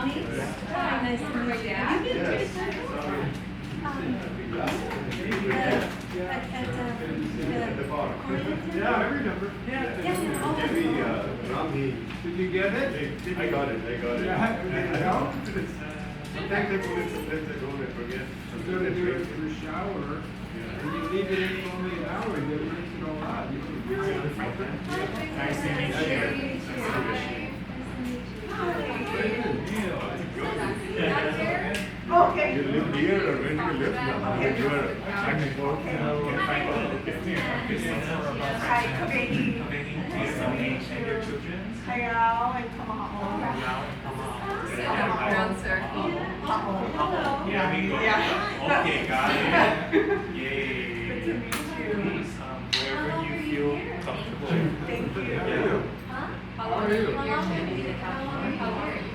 Hi, nice to meet you. Have you been to the temple? At the bar. Yeah, I remember. Did you get it? I got it. Yeah, did it help? Technically, sometimes I don't, I forget. I'm gonna do it for a shower. When you leave it in only an hour, you rinse it all out. You can rinse it different. Nice to meet you. Okay. You live here or when you live now? You are actually working. Hi, Kabedi. And your children? Hayao and Kamahao. Ground Hello. Yeah. Okay, got it. Yay. Good to meet you. Wherever you feel comfortable. Thank you. Yeah. How long are you here? How long are you here?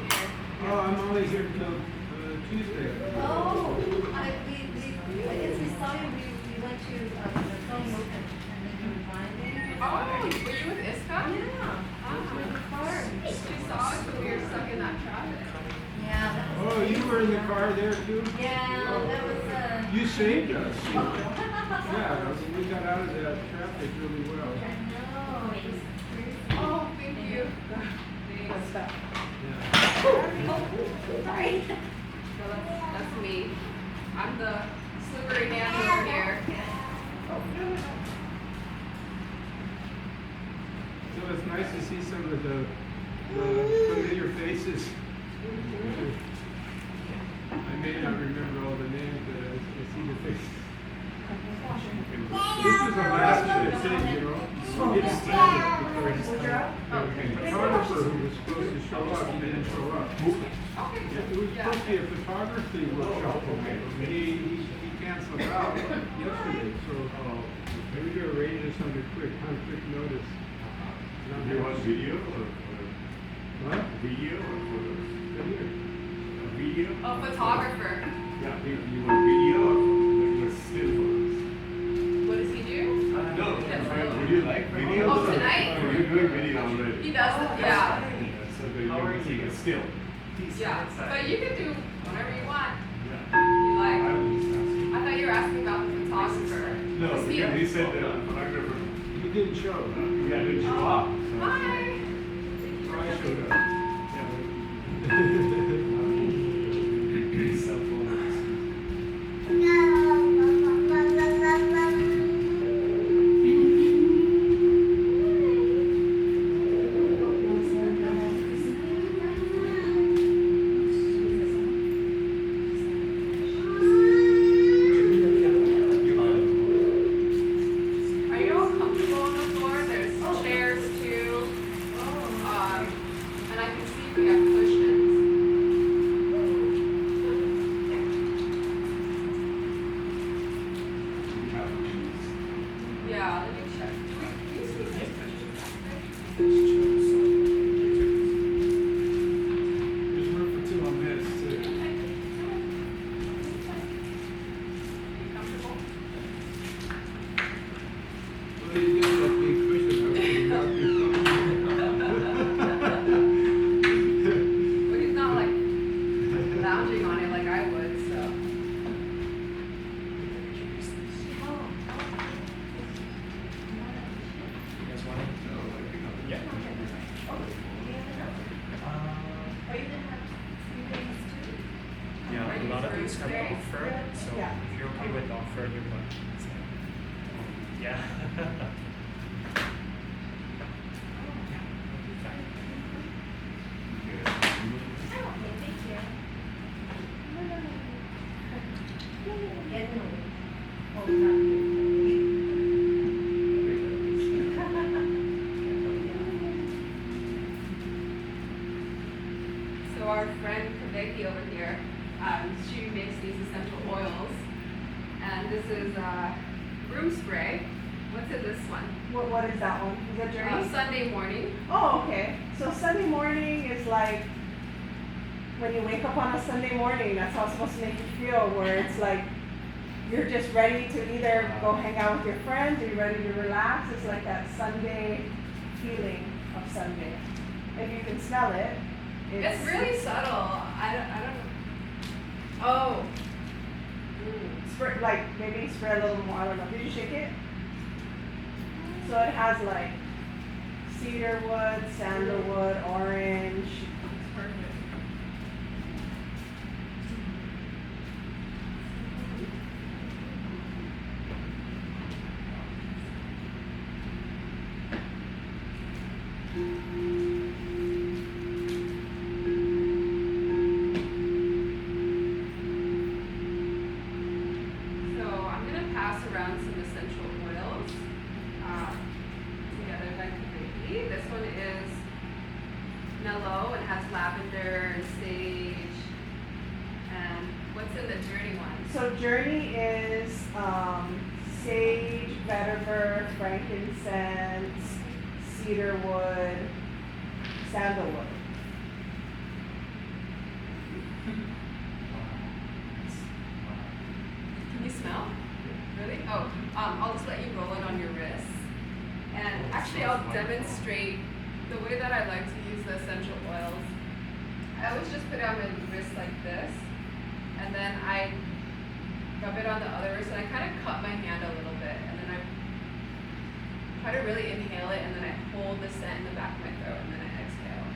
Oh, I'm only here till Tuesday. Oh, we saw you, we went to the film movement and then you invited me. Oh, were you with Iska? Yeah. With the car. She saw us when we were stuck in that traffic. Yeah, that was. Oh, you were in the car there too? Yeah, that was, You saved us. Yeah, we got out of that traffic really well. I know, it was crazy. Oh, thank you. What's that? Yeah. Sorry. So that's me. I'm the slippery hand over here. So it's nice to see some of the familiar faces. I may not remember all the names, but I see the faces. This is the last thing, you know. It's standard because the photographer who was supposed to show up, he didn't show up. It was supposed to be a photography workshop, but he canceled out yesterday, so maybe to arrange this under quick notice. You want video or What? video or photos? Video. Video? A photographer. Yeah, you want video or like still photos? What does he do? No, would you like video? Oh, tonight? Oh, you're doing video already. He does it, yeah. So you can take a still. Yeah. But you can do whatever you want. Yeah. You like. I was just asking. I thought you were asking about the photographer. No, because he said that photographer. He didn't show. Yeah, didn't show up. Hi. So I showed up. Cell phones. Are you all comfortable on the floor? There's chairs too. And I can see we have cushions. Yeah, let me check. Do you see this? There's room for two on this too. Comfortable? Well, you get that big cushion. But he's not like lounging on it like I would, so. You guys want it? Yeah. Yeah, a lot of these have offer, so if you're okay with offer, you're welcome. Yeah. So our friend Kabeki over here, she makes these essential oils. And this is room spray. What's in this one? What is that one? Is that Journey? Sunday morning. Oh, okay. So Sunday morning is like when you wake up on a Sunday morning, that's how it's supposed to make you feel, where it's like you're just ready to either go hang out with your friends or you're ready to relax. It's like that Sunday feeling of Sunday. If you can smell it, It's really subtle. I don't know. Oh. Spray, like maybe spray a little more. I don't know. Did you shake it? So it has like cedar wood, sandalwood, orange. It's perfect. So I'm gonna pass around some essential oils together that could be. This one is mellow and has lavender and sage. And what's in the journey one? So journey is sage, vetiver, frankincense, cedarwood, sandalwood. Can you smell? Really? Oh, I'll just let you roll it on your wrist. And actually, I'll demonstrate the way that I like to use the essential oils. I always just put it on my wrist like this, and then I rub it on the other wrist, and I kind of cut my hand a little bit, and then I try to really inhale it, and then I hold the scent in the back of my throat, and then I exhale.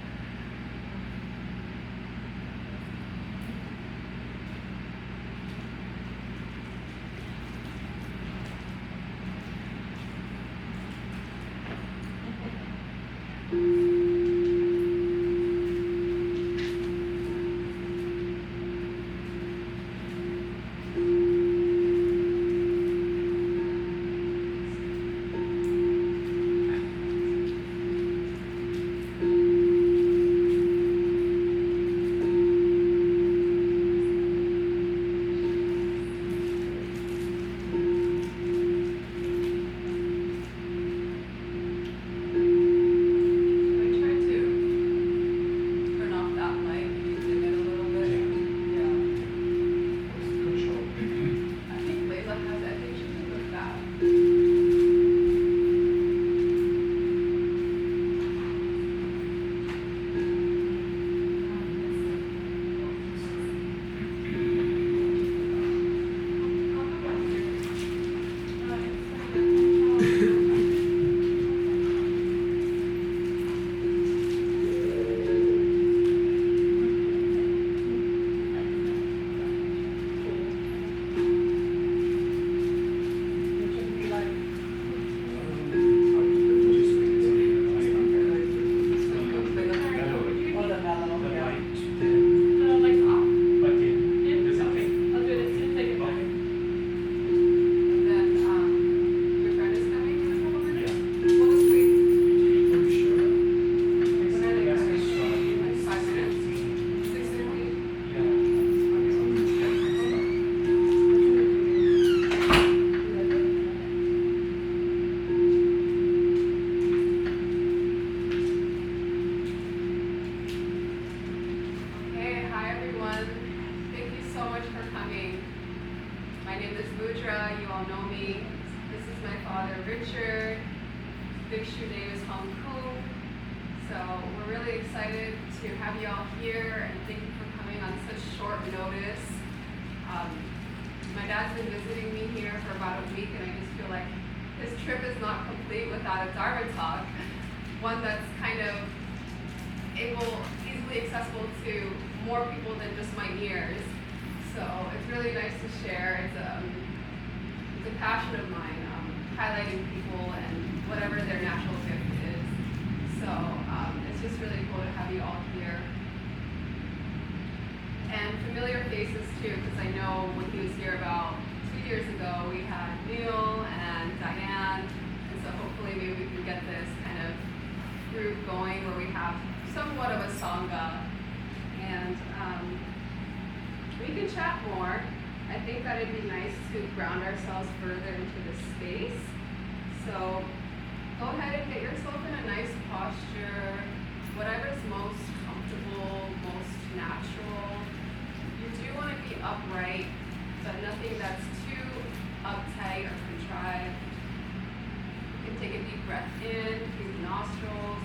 Can I try to turn off that light and dim it a little bit? Yeah. I think Layla has that. I think she can with that. It should be like or the mellow. Yeah. And then, your friend is coming in a couple minutes? We'll just wait. When are they coming? Like 5 minutes? 6:30? Okay, hi everyone. Thank you so much for coming. My name is Mudra, you all know me. This is my father, Richard. Bhikshu name is Hong Kong. So we're really excited to have you all here and thank you for coming on such short notice. My dad's been visiting me here for about a week and I just feel like his trip is not complete without a Dharma talk. One that's kind of easily accessible to more people than just my ears. So it's really nice to share. It's a passion of mine, highlighting people and whatever their natural gift is. So it's just really cool to have you all here. And familiar faces too, because I know when he was here about 2 years ago, we had Neil and Diane, and so hopefully maybe we can get this kind of group going where we have somewhat of a sangha, and we can chat more. I think that it'd be nice to ground ourselves further into the space. So go ahead and get yourself in a nice posture, whatever's most comfortable, most natural. You do want to be upright, but nothing that's too uptight or contrived. You can take a deep breath in through the nostrils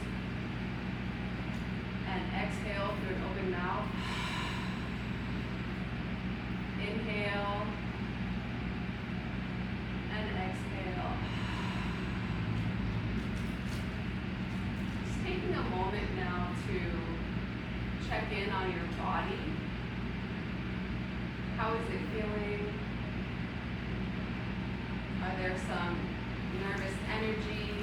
and exhale through an check in on your body. How is it feeling? Are there some nervous energy?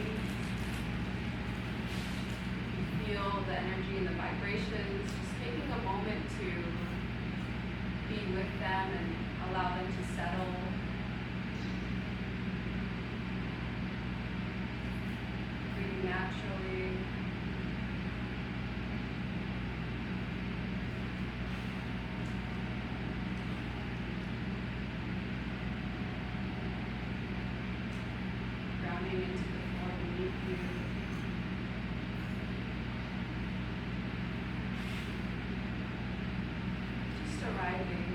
You feel the energy and the vibrations. Just taking a moment to be with them and allow them to settle. Breathing naturally. Grounding into the floor beneath you. Just arriving.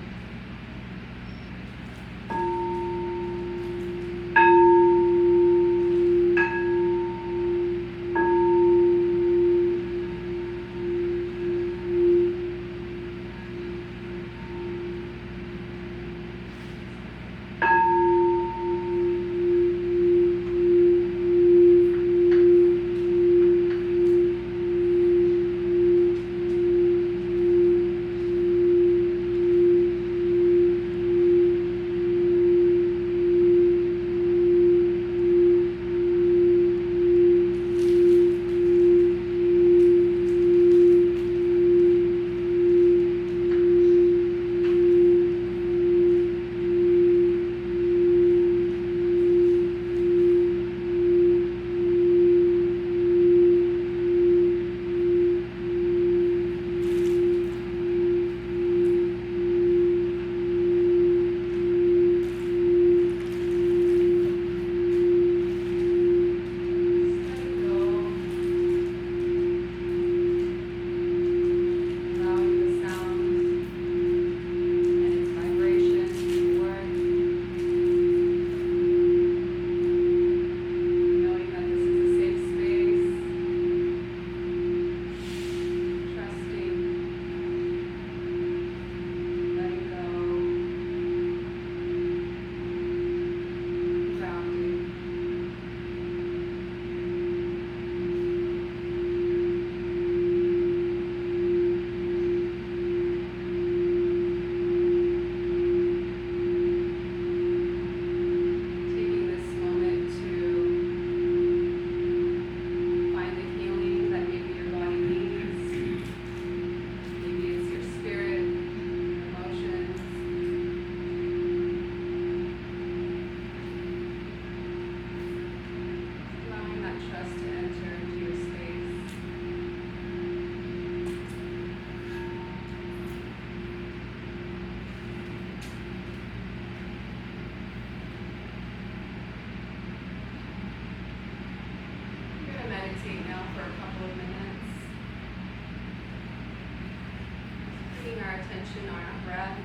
Meditate now for a couple of minutes. Putting our attention on our breath,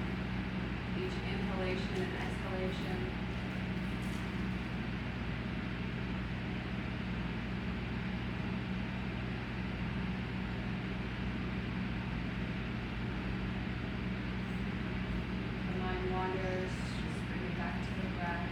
each inhalation and exhalation. The mind wanders, just bring it back to the breath.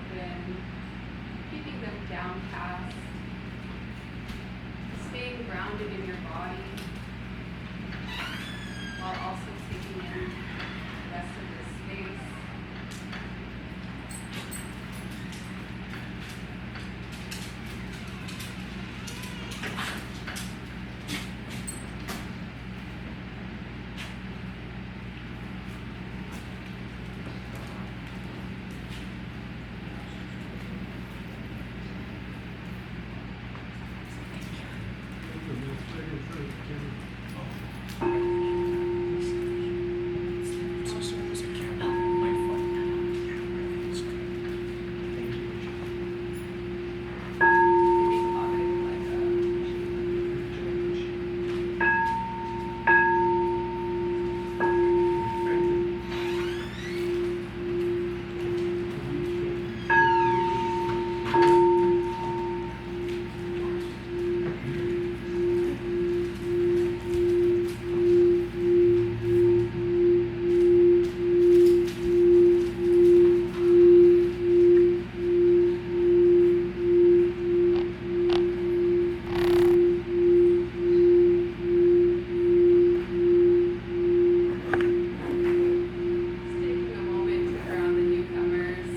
open, keeping them downcast, staying grounded in your body, while also taking in the rest of this space. Taking a moment to ground the newcomers,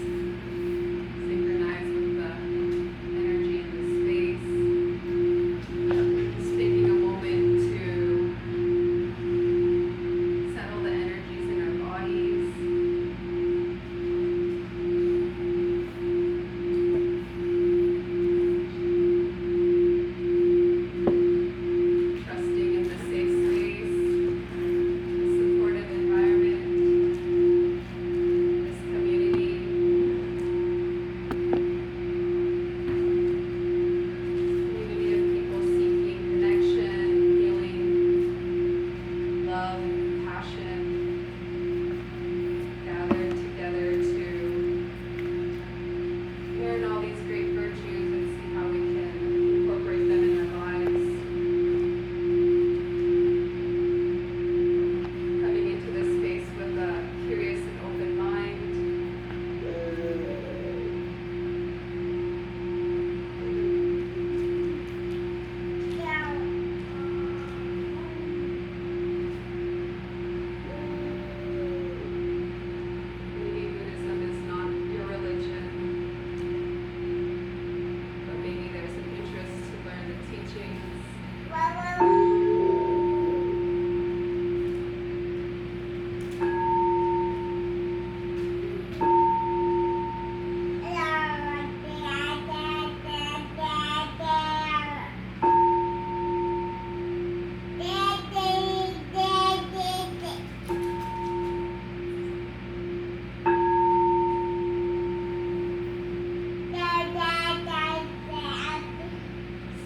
synchronize with the energy in the space. Just taking a moment to settle the energies in our bodies. Trusting in the safe space, the supportive environment, this community. Community of people seeking connection, healing, love, passion, gathered together to learn all these great virtues and see how we can incorporate them in our lives. Coming into this space with a curious and open mind. Maybe Buddhism is not your religion, but maybe there's an interest to learn the teachings.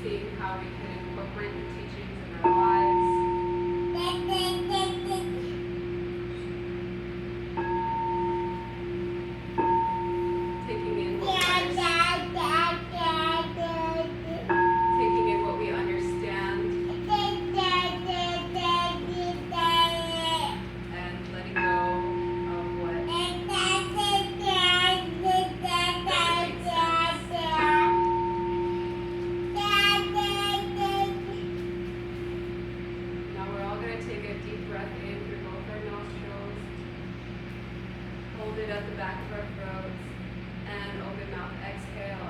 Seeing how we can incorporate the teachings in our lives. Taking in what we taking in what we understand and letting go of what doesn't make sense. Now we're all going to take a deep breath in through both our nostrils, hold it at the back of our throats, and open mouth exhale.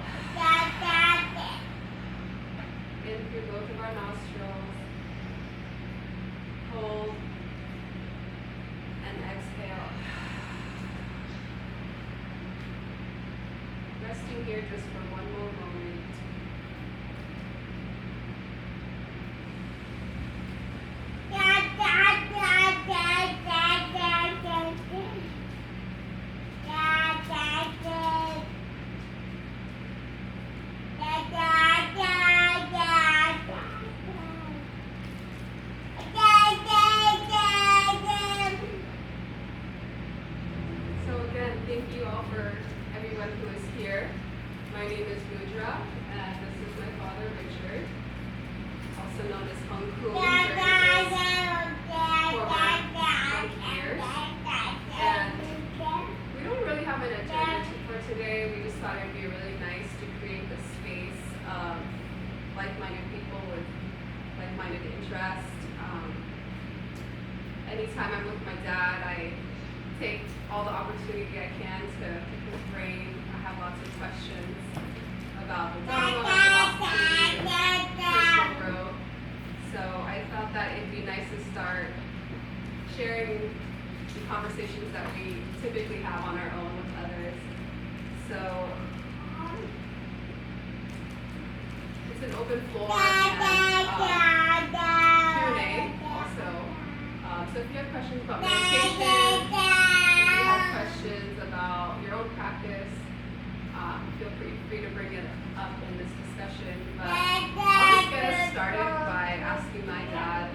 In through both of our nostrils, hold, and exhale. Resting here just for one more moment. So again, thank you all for everyone who is here. My name is Mudra, and this is my father, Richard, also known as Hung Ku during his former monk years. And we don't really have an agenda for today, we just thought it would be really nice to create the space of like-minded people with like-minded interests. Anytime I'm with my dad, I take all the opportunity I can to pick his brain. I have lots of questions about the Dharma, philosophy, and personal growth. So I thought that it'd be nice to start sharing the conversations that we typically have on our own with others. So it's an open floor and Q&A also. So if you have questions about meditation, if you have questions about your own practice, feel free to bring it up in this discussion. But I'll just get us started by asking my dad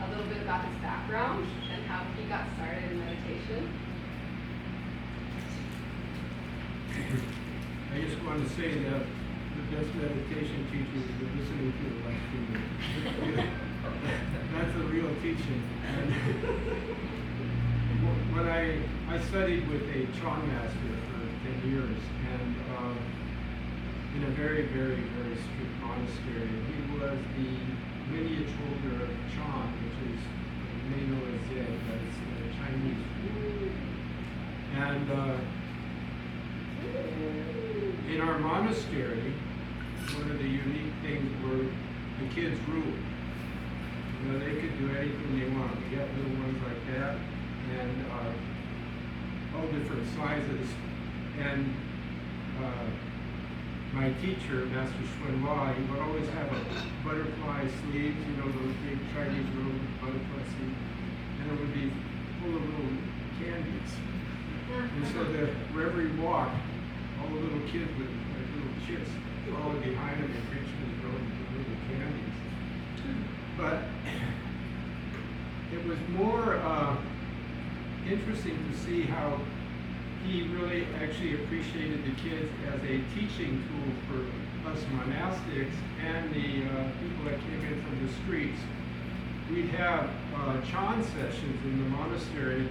a little bit about his background and how he got started in meditation. I just want to say that the best meditation teacher is listening to the last 2 minutes. That's a real teaching. And when I studied with a Chan master for 10 years, and in a very, very, very strict monastery. He was the lineage holder of Chan, which is may know as Zen, but it's Chinese. And in our monastery, one of the unique things were the kids ruled. You know, they could do anything they want. We got little ones like that, and all different sizes. And my teacher, Master Xuanhua, he would always have a butterfly sleeves, you know, those big Chinese robe butterfly sleeves, and it would be full of little candies. And so that wherever he walked, all the little kids with like little chicks followed behind him and reached his robe with little candies. But it was more interesting to see how he really actually appreciated the kids as a teaching tool for us monastics and the people that came in from the streets. We'd have Chan sessions in the monastery.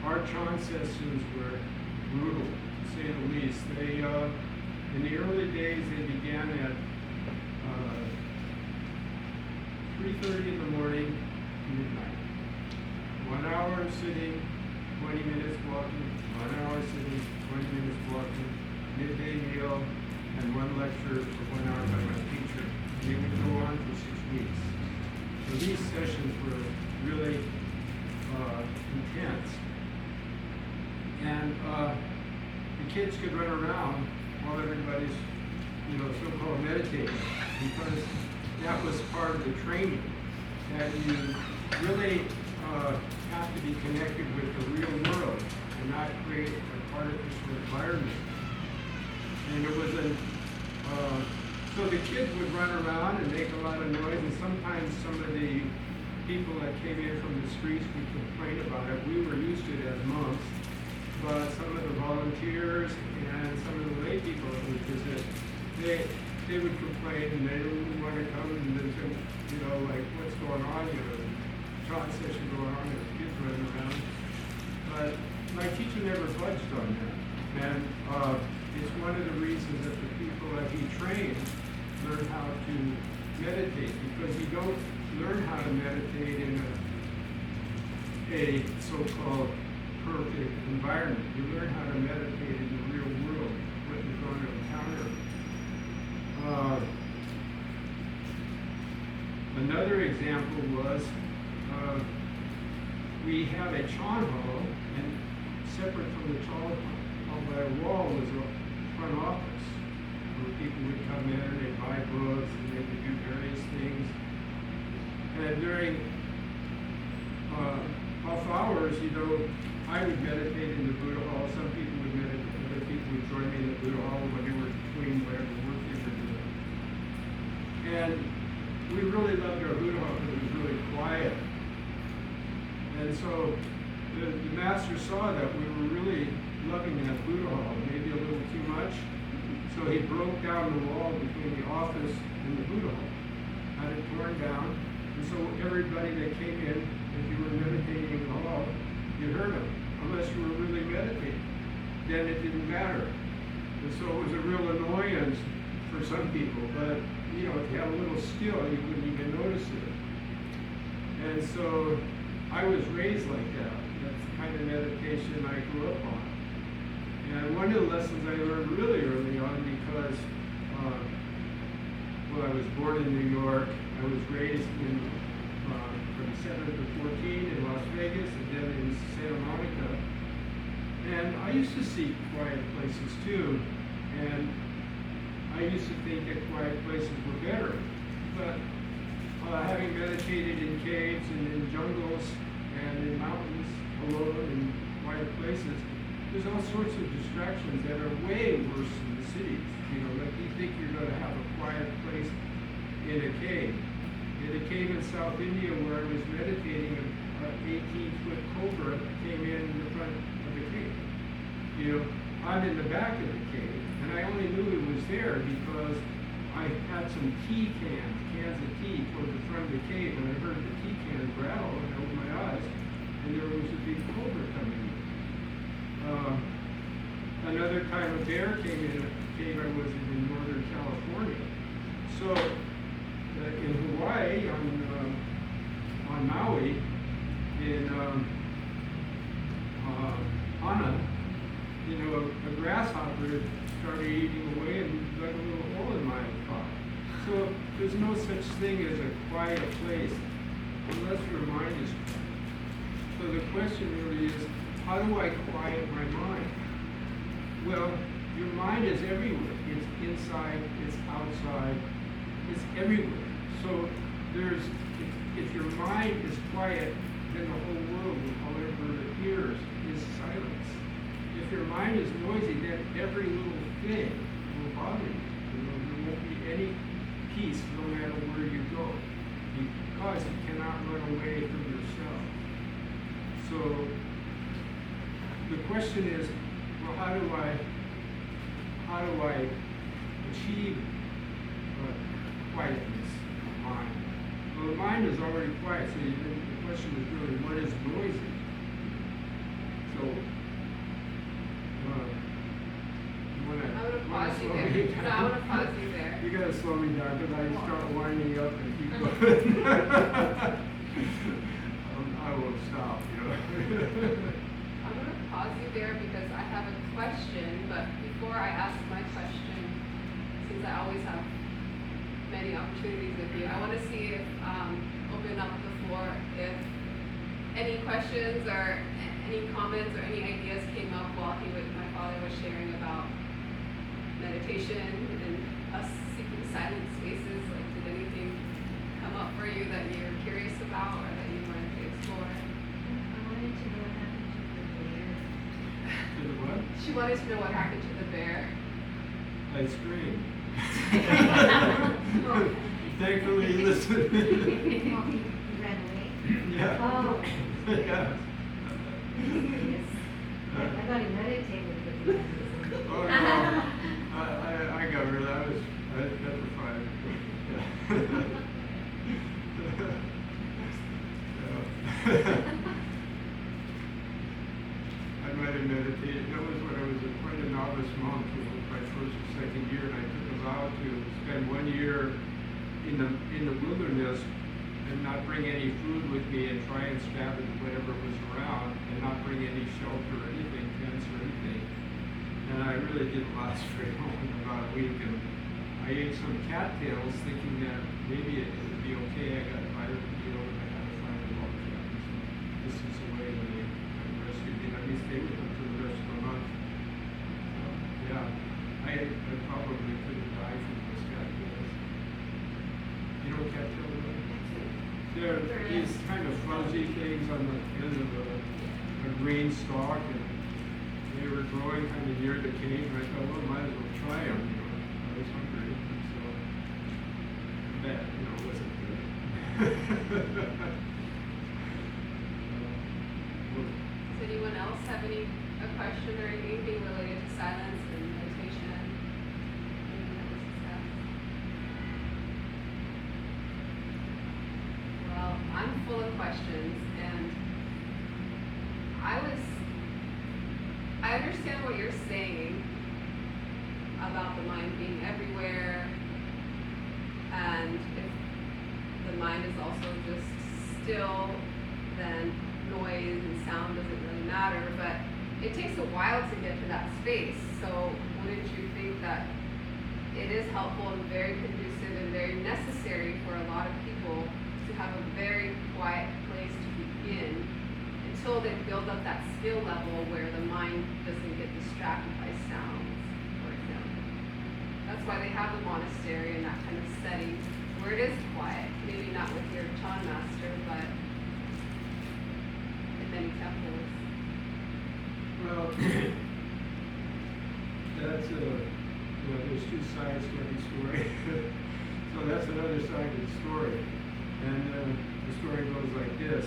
Our Chan sessions were brutal, to say the least. They, in the early days, they began at 3:30 in the morning to midnight. 1 hour sitting, 20 minutes walking, 1 hour sitting, 20 minutes walking, midday meal, and one lecture for 1 hour by my teacher. They would go on for 6 weeks. So these sessions were really intense. And the kids could run around while everybody's, you know, so-called meditating, because that was part of the training, that you really have to be connected with the real world and not create an artificial environment. And it was so the kids would run around and make a lot of noise, and sometimes some of the people that came in from the streets would complain about it. We were used to it as monks, but some of the volunteers and some of the lay people that would visit, they would complain and they didn't want to come and visit, you know, like, what's going on here? Chan session going on, there's kids running around. But my teacher never budged on that. And it's one of the reasons that the people that he trained learn how to meditate, because you don't learn how to meditate in a so-called perfect environment. You learn how to meditate in the real world, what you're going to encounter. Another example was we had a Chan hall, and separate from the Chan hall by a wall was a front office where people would come in and they'd buy books and they would do various things. And during off hours, you know, I would meditate in the Buddha hall. Some people would meditate, other people would join me in the Buddha hall when they were between whatever work they were doing. And we really loved our Buddha hall because it was really quiet. And so the master saw that we were really loving that Buddha hall, maybe a little too much. So he broke down the wall between the office and the Buddha hall, had it torn down. And so everybody that came in, if you were meditating in the hall, you heard them, unless you were really meditating. Then it didn't matter. And so it was a real annoyance for some people, but you know, if you had a little skill, you wouldn't even notice it. And so I was raised like that. That's the kind of meditation I grew up on. And one of the lessons I learned really early on, because well, I was born in New York. I was raised in from 7 to 14 in Las Vegas, and then in Santa Monica. And I used to seek quiet places too. And I used to think that quiet places were better. But having meditated in caves and in jungles and in mountains alone in quiet places, there's all sorts of distractions that are way worse than the cities. You know, like you think you're going to have a quiet place in a cave. In a cave in South India where I was meditating, an 18-foot cobra came in the front of the cave. You know, I'm in the back of the cave, and I only knew it was there because I had some cans of tea toward the front of the cave, and I heard the tea cans rattle, and I opened my eyes, and there was a big cobra coming in. Another time a bear came in a cave I was in Northern California. So in Hawaii, on Maui, in Hana, you know, a grasshopper started eating away and dug a little hole in my car. So there's no such thing as a quiet place unless your mind is quiet. So the question really is, how do I quiet my mind? Well, your mind is everywhere. It's inside, it's outside, it's everywhere. So if your mind is quiet, then the whole world, however it appears, is silence. If your mind is noisy, then every little thing will bother you. You know, there won't be any peace no matter where you go, because you cannot run away from yourself. So the question is, well, how do I achieve quietness of mind? Well, the mind is already quiet, so the question is really, what is noisy? So, I would have paused you there. No, I would have paused you there. You gotta slow me down because I start winding up and keep going. I will stop, you know. I'm going to pause you there because I have a question, but before I ask my question, since I always have many opportunities with you, I want to see if, open up the floor, if any questions or any comments or any ideas came up while my father was sharing about meditation and us seeking silent spaces. Like, did anything come up for you that you're curious about or that you wanted to explore? I wanted to know what happened to the bear. To the what? She wanted to know what happened to the bear. I screamed. Thankfully, he listened. Oh, he ran away? Yeah. Oh. Yeah. Yes. I thought he meditated with you. Oh, no. I got rid of that. I was petrified. Yeah. I might have meditated. That was when I was quite a novice monk. It was my first or second year, and I took a vow to spend 1 year in the wilderness and not bring any food with me and try and scavenge whatever was around and not bring any shelter or anything, tents or anything. And I really didn't last very long, about a week. And I ate some cattails thinking that maybe it would be okay. I got tired of the deal and I had to find a log cabin. So this is the way that they rescued me. Let me stay with them for the rest of the month. Yeah, I probably couldn't die from those cattails. You know what cattails are? They're these kind of fuzzy things on the end of a green stalk, and they were growing kind of near the cave, and I thought, well, might as well try them. You know, I was hungry, and so that, you know, wasn't good. Does anyone else have a question or anything related to silence and meditation? Anything that was discussed? Well, I'm full of questions, and I understand what you're saying, about the mind being everywhere, and if the mind is also just still, then noise and sound doesn't really matter, but it takes a while to get to that space. So wouldn't you think that it is helpful and very conducive and very necessary for a lot of people to have a very quiet place to begin until they build up that skill level where the mind doesn't get distracted by sounds, for example. That's why they have the monastery and that kind of setting where it is quiet, maybe not with your Chan master, but in many temples. Well, that's there's two sides to every story. So that's another side of the story. And the story goes like this.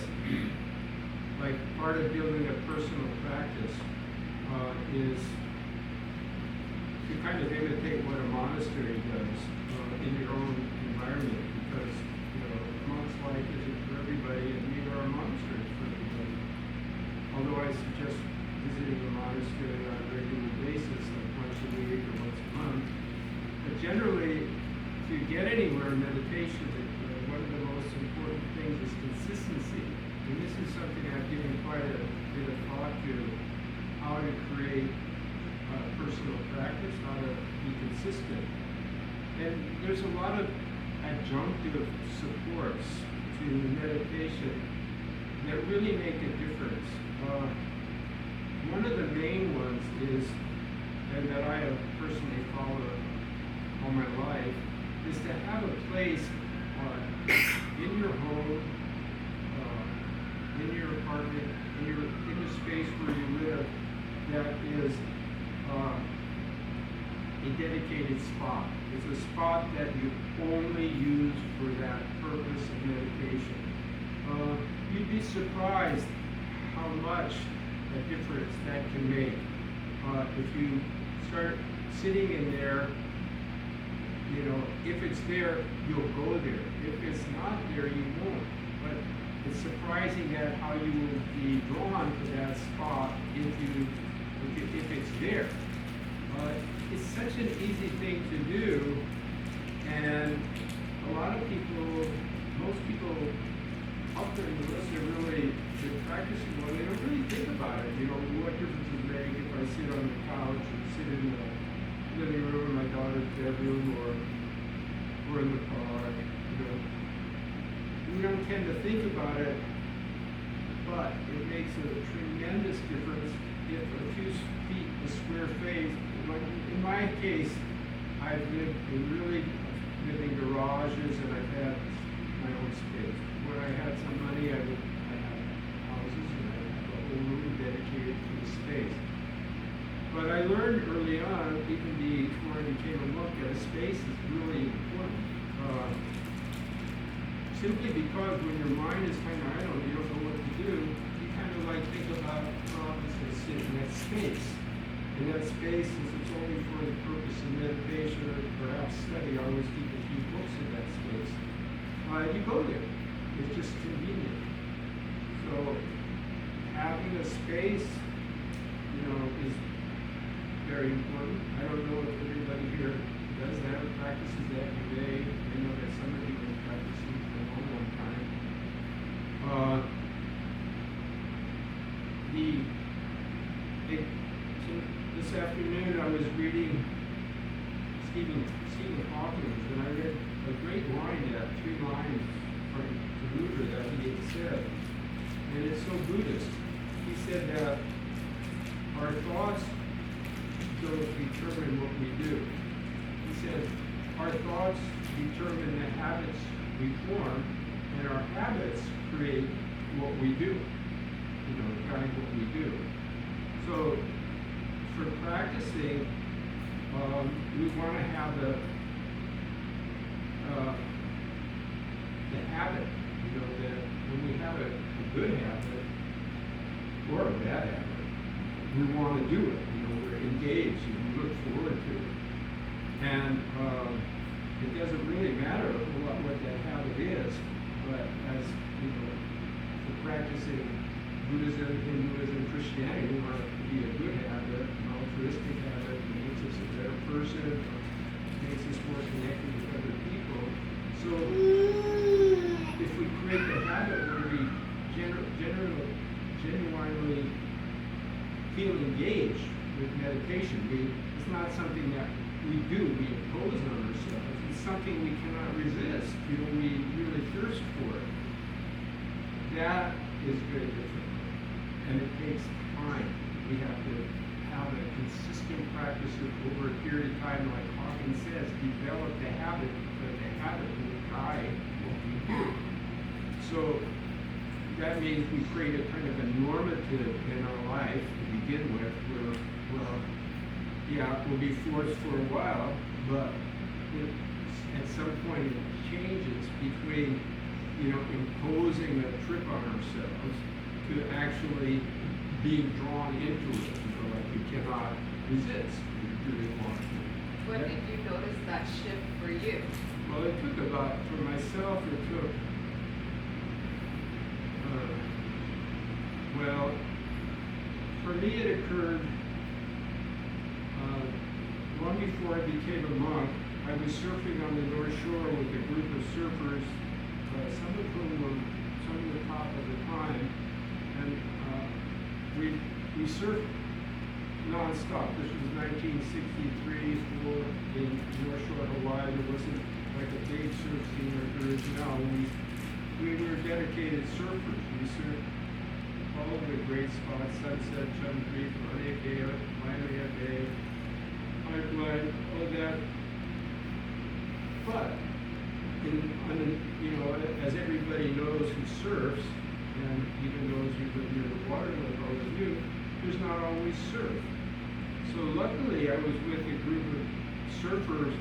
Like part of building a personal practice is to kind of imitate what a monastery does in your own environment, because monk's life isn't for everybody, and neither are monasteries for everybody. Although I suggest visiting a monastery on a regular basis, like once a week or once a month. But generally, to get anywhere in meditation, one of the most important things is consistency. And this is something I've given quite a bit of thought to, how to create personal practice, how to be consistent. And there's a lot of adjunctive supports to meditation that really make a difference. One of the main ones is, and that I have personally followed all my life, is to have a place in your home, in your apartment, in the space where you live, that is a dedicated spot. It's a spot that you only use for that purpose of meditation. You'd be surprised how much a difference that can make. If you start sitting in there, if it's there, you'll go there. If it's not there, you won't. But it's surprising that how you will be drawn to that spot if it's there. It's such an easy thing to do, and a lot of people, most people up there, unless they're really practicing well, they don't really think about it. What difference does it make if I sit on the couch or sit in the living room, my daughter's bedroom, or in the park? We don't tend to think about it, but it makes a tremendous difference if a few feet, a square face. In my case, I've lived in garages, and I've had my own space. When I had some money, I had houses, and I had a whole room dedicated to the space. But I learned early on, even before I became a monk, that a space is really important. Simply because when your mind is kind of idle, you don't know what to do, you kind of think about, I'm just going to sit in that space. And that space, since it's only for the purpose of meditation or perhaps study, I always keep a few books in that space. You go there. It's just convenient. So having a space, is very important. I don't know if everybody here does that or practices that today. I know that some of you have been practicing for a long time. This afternoon I was reading Stephen Hawking, and I read a great line, 3 lines from the Buddha that he had said, and it's so Buddhist. He said that our thoughts don't determine what we do. He said our thoughts determine the habits we form, and our habits create what we do. Guide what we do. So for practicing, we want to have the habit, that when we have a good habit or a bad habit, we want to do it. We're engaged and we look forward to it. And it doesn't really matter a whole lot what that habit is, but as for practicing Buddhism, Hinduism, Christianity, we want it to be a good habit, an altruistic habit, that makes us a better person. person, makes us more connected with other people. So if we create the habit where we genuinely feel engaged with meditation, it's not something that we do, we impose on ourselves. It's something we cannot resist. We really thirst for it. That is very different. And it takes time. We have to have a consistent practice over a period of time, like Hawkins says, develop the habit, but the habit will guide what we do. So that means we create a kind of a normative in our life to begin with, where, well, yeah, we'll be forced for a while, but at some point it changes between, imposing a trip on ourselves to actually being drawn into it, like we cannot resist. We really want to. When did you notice that shift for you? Well, it took about, for myself, it took, well, for me it occurred long before I became a monk. I was surfing on the North Shore with a group of surfers, some of whom were some of the top at the time, and we surfed non-stop. This was 1963, 4 in North Shore, Hawaii. There wasn't like a big surf scene like there is now. We were dedicated surfers. We surfed all of the great spots: Sunset, Chum Creek, Maria Bay, Waimea Bay, Pipeline, all that. But as everybody knows who surfs, and even those who live near the water like all of you, there's not always surf. So luckily I was with a group of surfers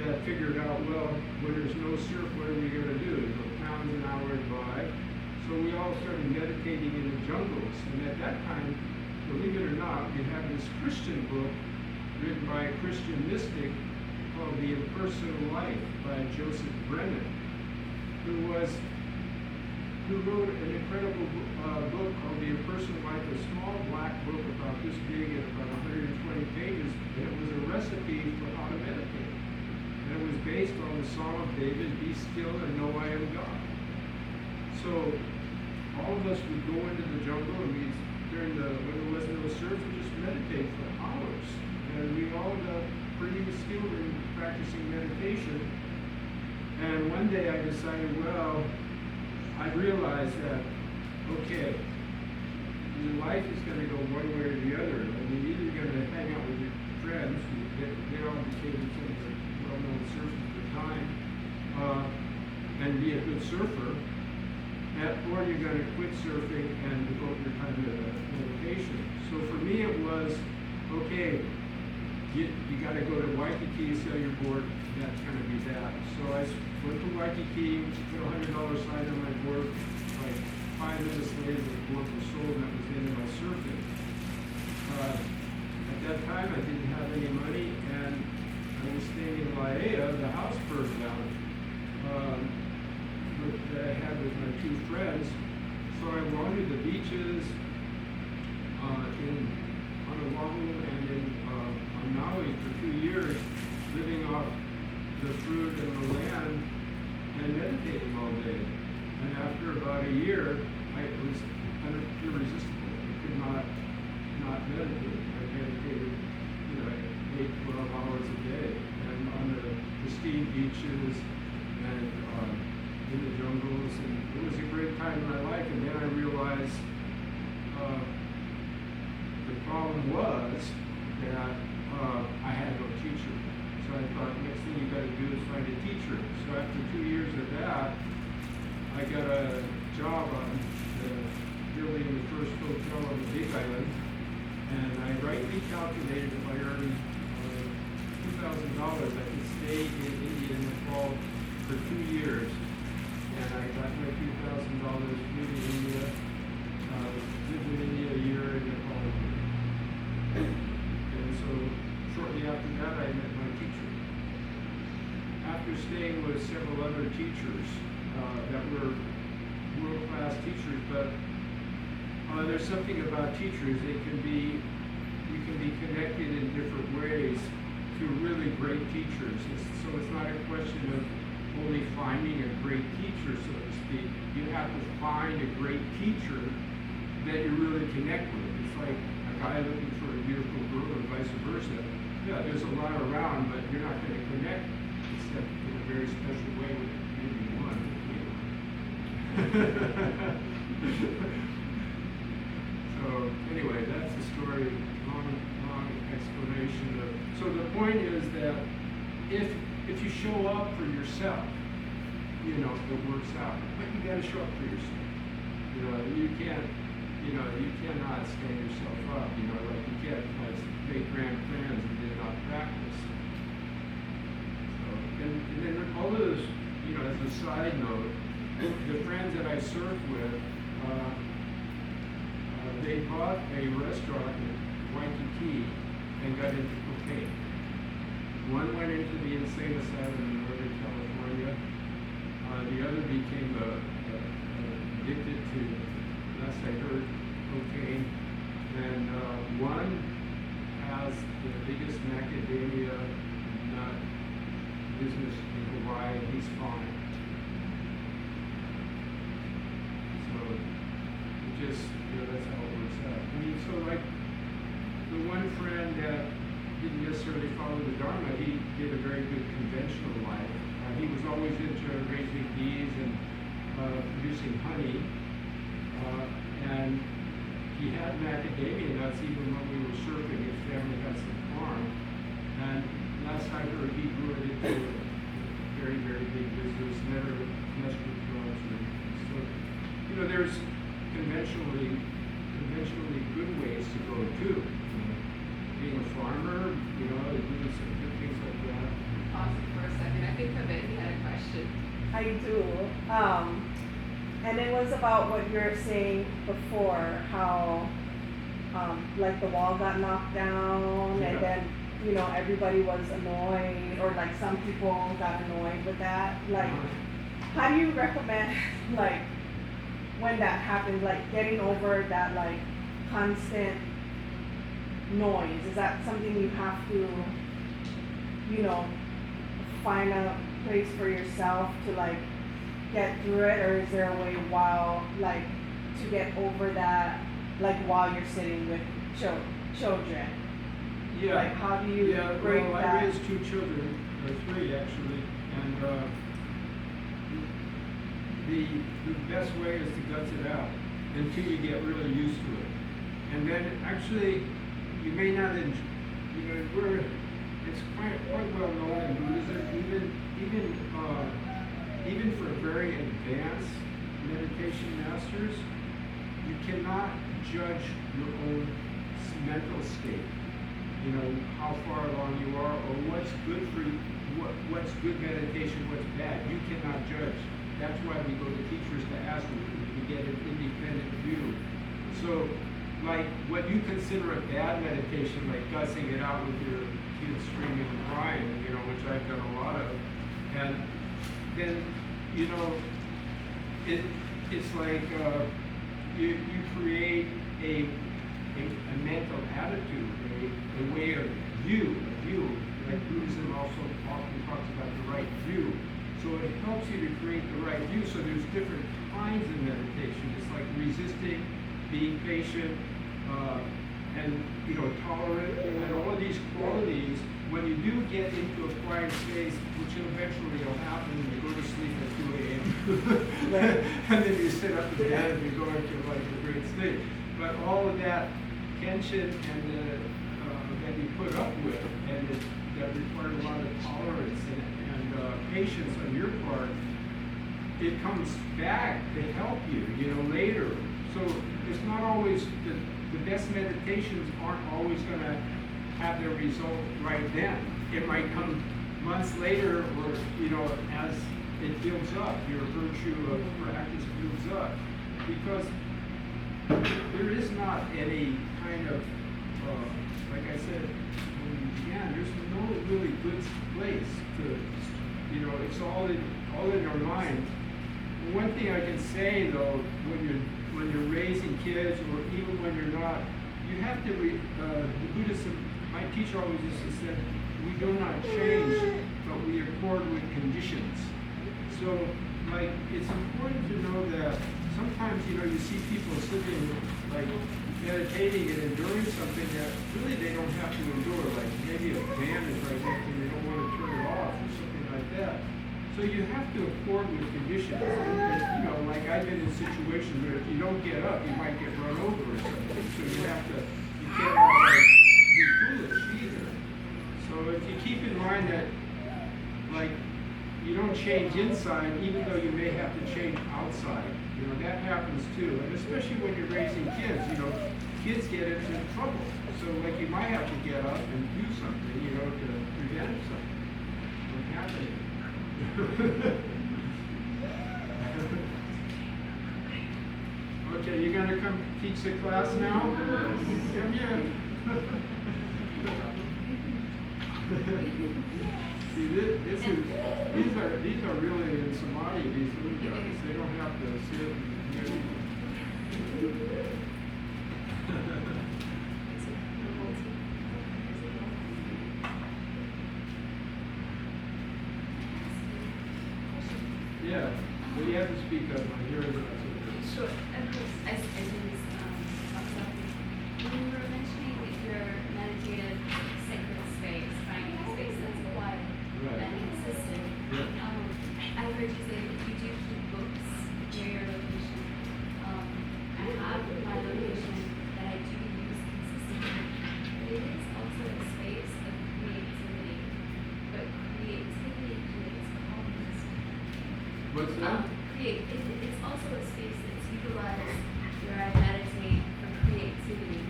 that figured out, well, when there's no surf, what are we going to do? Go pounds an hour drive. So we all started meditating in the jungles. And at that time, believe it or not, we had this Christian book written by a Christian mystic called The Impersonal Life by Joseph Brennan, who wrote an incredible book called The Impersonal Life, a small black book about this big and about 120 pages, and it was a recipe for how to meditate. And it was based on the Psalm of David, "Be still and know I am God." So all of us would go into the jungle, and when there was no surf, we just meditate for hours. And we all got pretty skilled in practicing meditation. And one day I decided, well, I realized that, okay, your life is going to go one way or the other. I mean, either you're going to hang out with your friends, they all became some of the well-known surfers at the time, and be a good surfer, or you're going to quit surfing and devote your time to meditation. So for me it was, okay, you got to go to Waikiki, sell your board, that's going to be that. So I went to Waikiki, put a $100 sign on my board. Like 5 minutes later, the board was sold, and that was the end of my surfing. At that time, I didn't have any money, and I was staying in Laea. The house burned down that I had with my 2 friends. So I wandered the beaches on Oahu and on Maui for 2 years, living off the fruit and the land and meditating all day. And after about a year, it was irresistible. I could not meditate. I meditated, 8, 12 hours a day, and on the pristine beaches and in the jungles, and it was a great time in my life. And then I realized the problem was that I had no teacher. So I thought, next thing you got to do is find a teacher. So after 2 years of that, I got a job on building the first hotel on the Big Island, and I rightly calculated if I earned $2,000, I could stay in India in Nepal for 2 years. And I got my $2,000, lived in India, lived in India a year in Nepal. And so shortly after that, I met my teacher. After staying with several other teachers that were world-class teachers, but there's something about teachers, you can be connected in different ways to really good teachers. So it's not a question of only finding a great teacher, so to speak. You have to find a great teacher that you really connect with. It's like a guy looking for a beautiful girl or vice versa. Yeah, there's a lot around, but you're not going to connect except in a very special way with maybe one. So anyway, that's the story. Long explanation of. So the point is that if you show up for yourself, you know, it works out. But you got to show up for yourself. You know, you can't. You know, you cannot stand yourself up. You know, like you can't like make grand plans and then not practice. So, and then all of those, you know, as a side note, the friends that I served with, they bought a restaurant in Waikiki and got into cocaine. One went into the insane asylum in Northern California. The other became addicted to, last I heard, cocaine. And one has the biggest macadamia nut business in Hawaii. He's fine. So it just, you know, that's how it works out. I mean, so like the one friend that didn't necessarily follow the Dharma, he did a very good conventional life. He was always into raising bees and producing honey. And he had macadamia nuts even when we were surfing. His family had some farm. And last I heard, he grew it into a very, very big business, never messed with drugs or anything. So, you know, there's conventionally good ways to go too. You know, being a farmer, you know, doing some good things like that. Pause it for a second. I think Kevin, he had a question. I do. And it was about what you were saying before, how like the wall got knocked down, Yeah. and then, you know, everybody was annoyed, or like some people got annoyed with that. Like, how do you recommend, like, when that happens, like getting over that like constant noise? Is that something you have to, you know, find a place for yourself to like get through it, or is there a way while like to get over that, like while you're sitting with children? Yeah. Like how do you break well, that? I raised 2 children, or 3 actually, and the best way is to guts it out until you get really used to it. And then actually, you may not enjoy, you know, it's quite well known in Buddhism, even for very advanced meditation masters, you cannot judge your own mental state. You know, how far along you are, or what's good for you, what's good meditation, what's bad. You cannot judge. That's why we go to teachers to ask them, to get an independent view. So, like, what you consider a bad meditation, like gussing it out with your kids screaming and crying, you know, which I've done a lot of, and then, you know, it's like you create a mental attitude, a way of view, like Buddhism also often talks about the right view. So it helps you to create the right view. So there's different kinds of meditation. It's like resisting, being patient, and, you know, tolerant, and all of these qualities. When you do get into a quiet space, which eventually will happen, and you go to sleep at 2 a.m. and then you sit up in bed and you go into like a great state. But all of that tension and that you put up with, and that requires a lot of tolerance and patience on your part, it comes back to help you, you know, later. So it's not always, the best meditations aren't always going to have their result right then. It might come months later, or, you know, as it builds up, your virtue of practice builds up. Because there is not any kind of, like I said, when you began, there's no really good place to, you know, it's all in our mind. One thing I can say though, when you're raising kids, or even when you're not, you have to, the my teacher always used to say, we do not change, but we accord with conditions. So, like, it's important to know that sometimes, you know, you see people sitting, like, meditating and enduring something that really they don't have to endure, like maybe a band is right next and they don't want to turn it off or something like that. So you have to accord with conditions. And, you know, like I've been in situations where if you don't get up, you might get run over or something. So you have to, you can't like, be foolish either. So if you keep in mind that, like, you don't change inside, even though you may have to change outside. You know, that happens too. And especially when you're raising kids, you know, kids get into trouble. So, like, you might have to get up and do something, you know, to prevent something from happening. Okay, you gonna come teach the class now? Come here. See, these are really in Samadhi, these little guys. They don't have to sit and hear. Yeah, but you have to speak up. My hearing is not so good. Sure. I think when you were mentioning your meditative sacred space, finding a space that's quiet and consistent, I heard you say that you do keep books near your location. I have my location that I do use consistently, but it is also a space of creativity. But creativity creates calmness. What's that? It's also a space that's utilized where I meditate for creativity,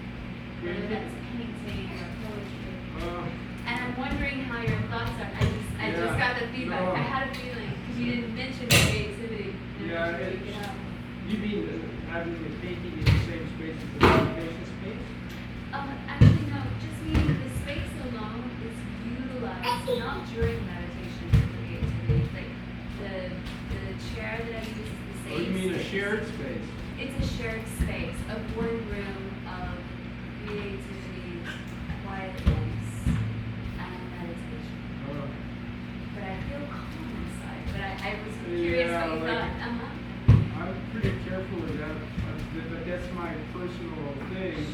whether that's painting or poetry. And I'm wondering how your thoughts are. I just got the feedback. No. I had a feeling because you didn't mention creativity. You mean having the painting in the same space as the meditation space? Actually, no. Just meaning the space alone is utilized not during meditation for creativity. Like the chair that I use is the same. Oh, you mean a space. shared space? It's a shared space of one room of creativity, quietness, and meditation. But I feel calm inside. But I was curious what you thought. I'm pretty careful with that, but that's my personal thing.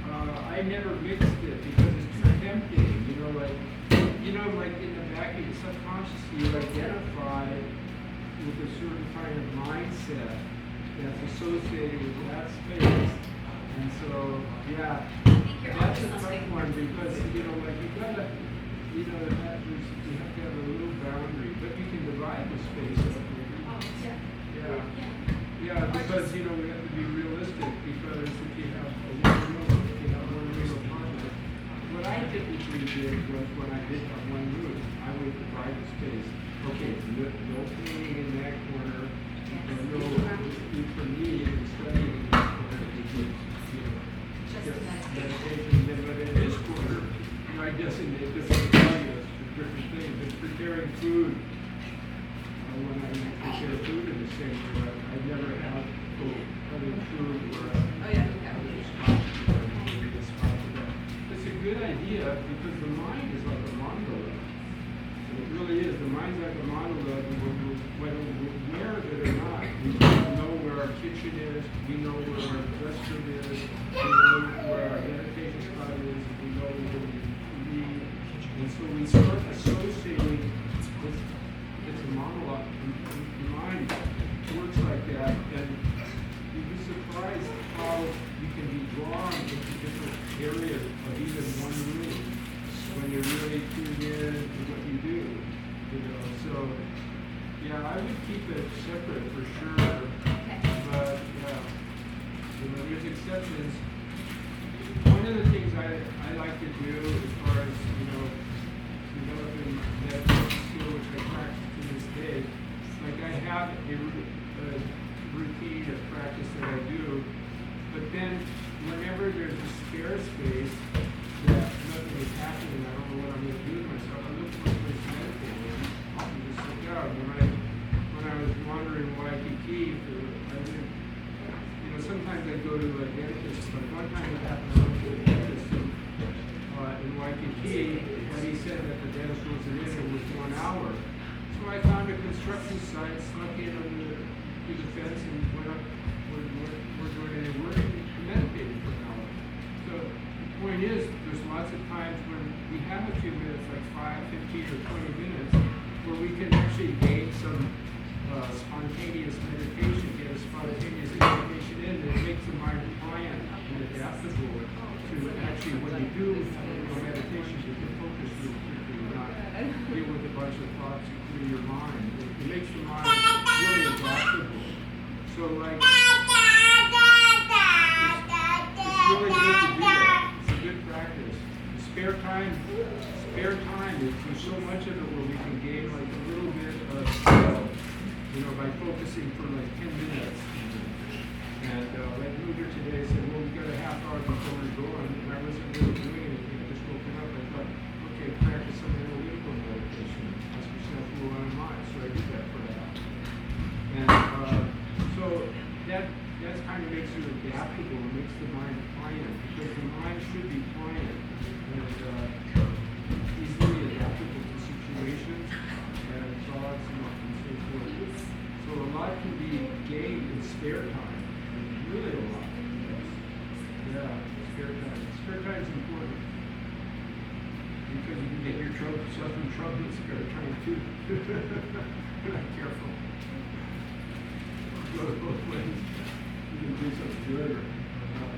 I never mixed it because it's too tempting. Like in the back of your subconscious, you identify with a certain kind of mindset that's associated with that space. And so, yeah, that's a tough one because, like you gotta, you have to have a little boundary, but you can divide the space up. Yeah, because, we have to be realistic because if you have one room apartment, what I typically did was when I did have one room, I would divide the space. Okay, no painting in that corner, and no, for me, and studying in this corner, because, just meditation. But in this corner, I designate different areas for different things. And preparing food, when I prepare food in the same way, I never have other food where it's a good idea because the mind is like a monolith. It really is. The mind's like a monolith, and whether we're aware of it or not, we know where our kitchen is, we know where our restroom is, we know where our meditation spot is, we know where we read. And so we start associating with it's a monologue. The mind works like that, and you'd be surprised how you can be drawn into different areas of even one room when you're really tuned in to what you do. So yeah, I would keep it separate for sure. But yeah, there's exceptions. One of the things I like to do as far as developing meditation skill, which I practice to this day, like I have a routine of practice that I do, but then whenever there's a spare space that nothing is happening, I don't know what I'm going to do with myself, I look for a place to meditate and just sit down. When I was wandering Waikiki, sometimes I go to a dentist, but one time it happened I went to a dentist in Waikiki. close it in, it was 1 hour. So I found a construction site, snuck in through the fence and went up, we're doing any work and meditated for an hour. So the point is, there's lots of times when we have a few minutes, like 5, 15, or 20 minutes, where we can actually gain some spontaneous meditation, get a spontaneous meditation in, and it makes the mind pliant and adaptable to actually, when you do meditation, you can focus really quickly and not deal with a bunch of thoughts and clear your mind. It makes the mind really adaptable. So like, it's really good to do that. It's a good practice. Spare time, there's so much of it where we can gain like a little bit of skill, by focusing for like 10 minutes. And like Luger today said, well, we got a half hour before we're going, and I wasn't really doing anything, I just woken up, I thought, okay, practice some analytical meditation, ask yourself who am I, so I did that for an hour. And so that kind of makes you adaptable, it makes the mind pliant, because the mind should be pliant and easily adaptable to situations and thoughts and so forth. So a lot can be gained in spare time, really a lot. Yeah, spare time. Spare time is important because you can get yourself in trouble in spare time too. Be careful. Go both ways. You can do something good or not.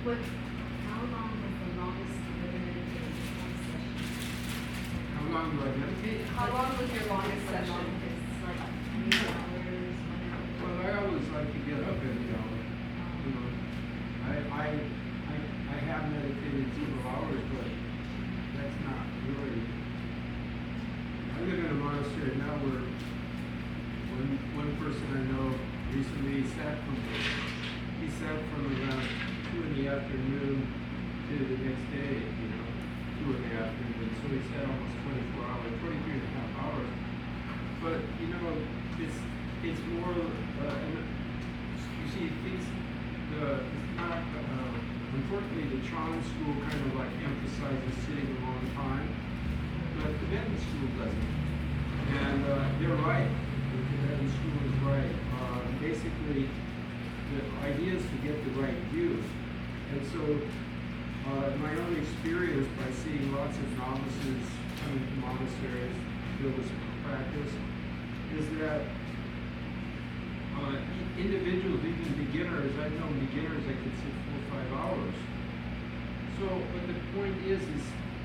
How long was the longest you ever meditated? One session? How long do I meditate? How long was your longest session? It's like 3 hours, whatever. Well, I always like to get up every hour. I have meditated several hours, but that's not really. I live in a monastery now where one person I know recently sat from around 2 in the afternoon to the next day, 2 in the afternoon. So he sat almost 24 hours, 23 and a half hours. But, it's more, you see, it's not, unfortunately, the Chan school kind of like emphasizes sitting a long time, but the Tibetan school doesn't. And they're right. The Tibetan school is right. Basically, the idea is to get the right view. And so, in my own experience, by seeing lots of novices coming to monasteries, build this practice, is that individuals, even beginners, I've known beginners that could sit 4 or 5 hours. So, but the point is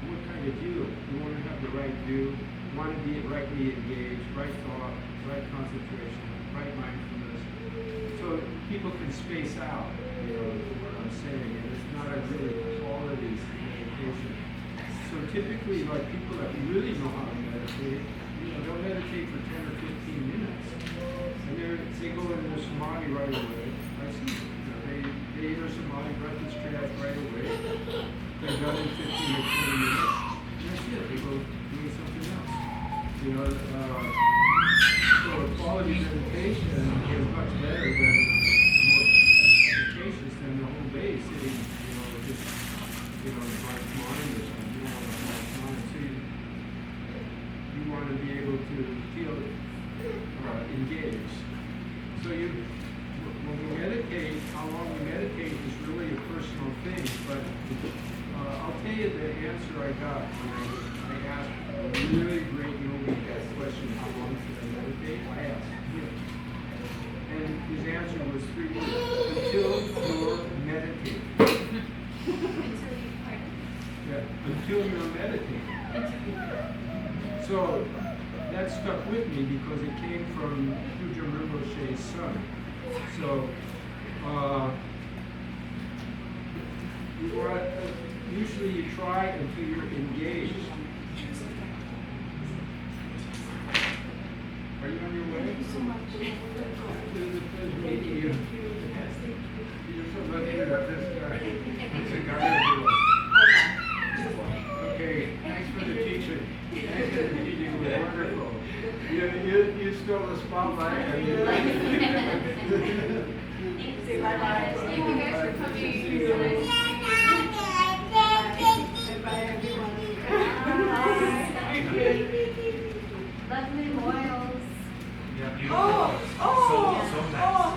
what kind of view? You want to have the right view, you want to be rightly engaged, right thought, right concentration, right mindfulness. So people can space out, what I'm saying, and it's not a really quality meditation. So typically, like people that really know how to meditate, they'll meditate for 10 or 15 minutes, and they go into their samadhi right away. I see, they enter samadhi, breath is trash right away. They're done in 15 or 20 minutes, and that's it. They go do something else. So a quality meditation is much better than more efficacious than the whole day sitting, just in blank mind or something, blank mind. So you want to be able to feel engaged. So when we meditate, how long we meditate is really a personal thing, but I'll tell you the answer I got when I asked a really great yogi that question, how long should I meditate? I asked him. And his answer was 3 words, until you're meditating. Until you're meditating. So that stuck with me because it came from Puja Rinpoche's son. So usually you try until you're engaged. Are you on your way? Thank you so much. Meeting you.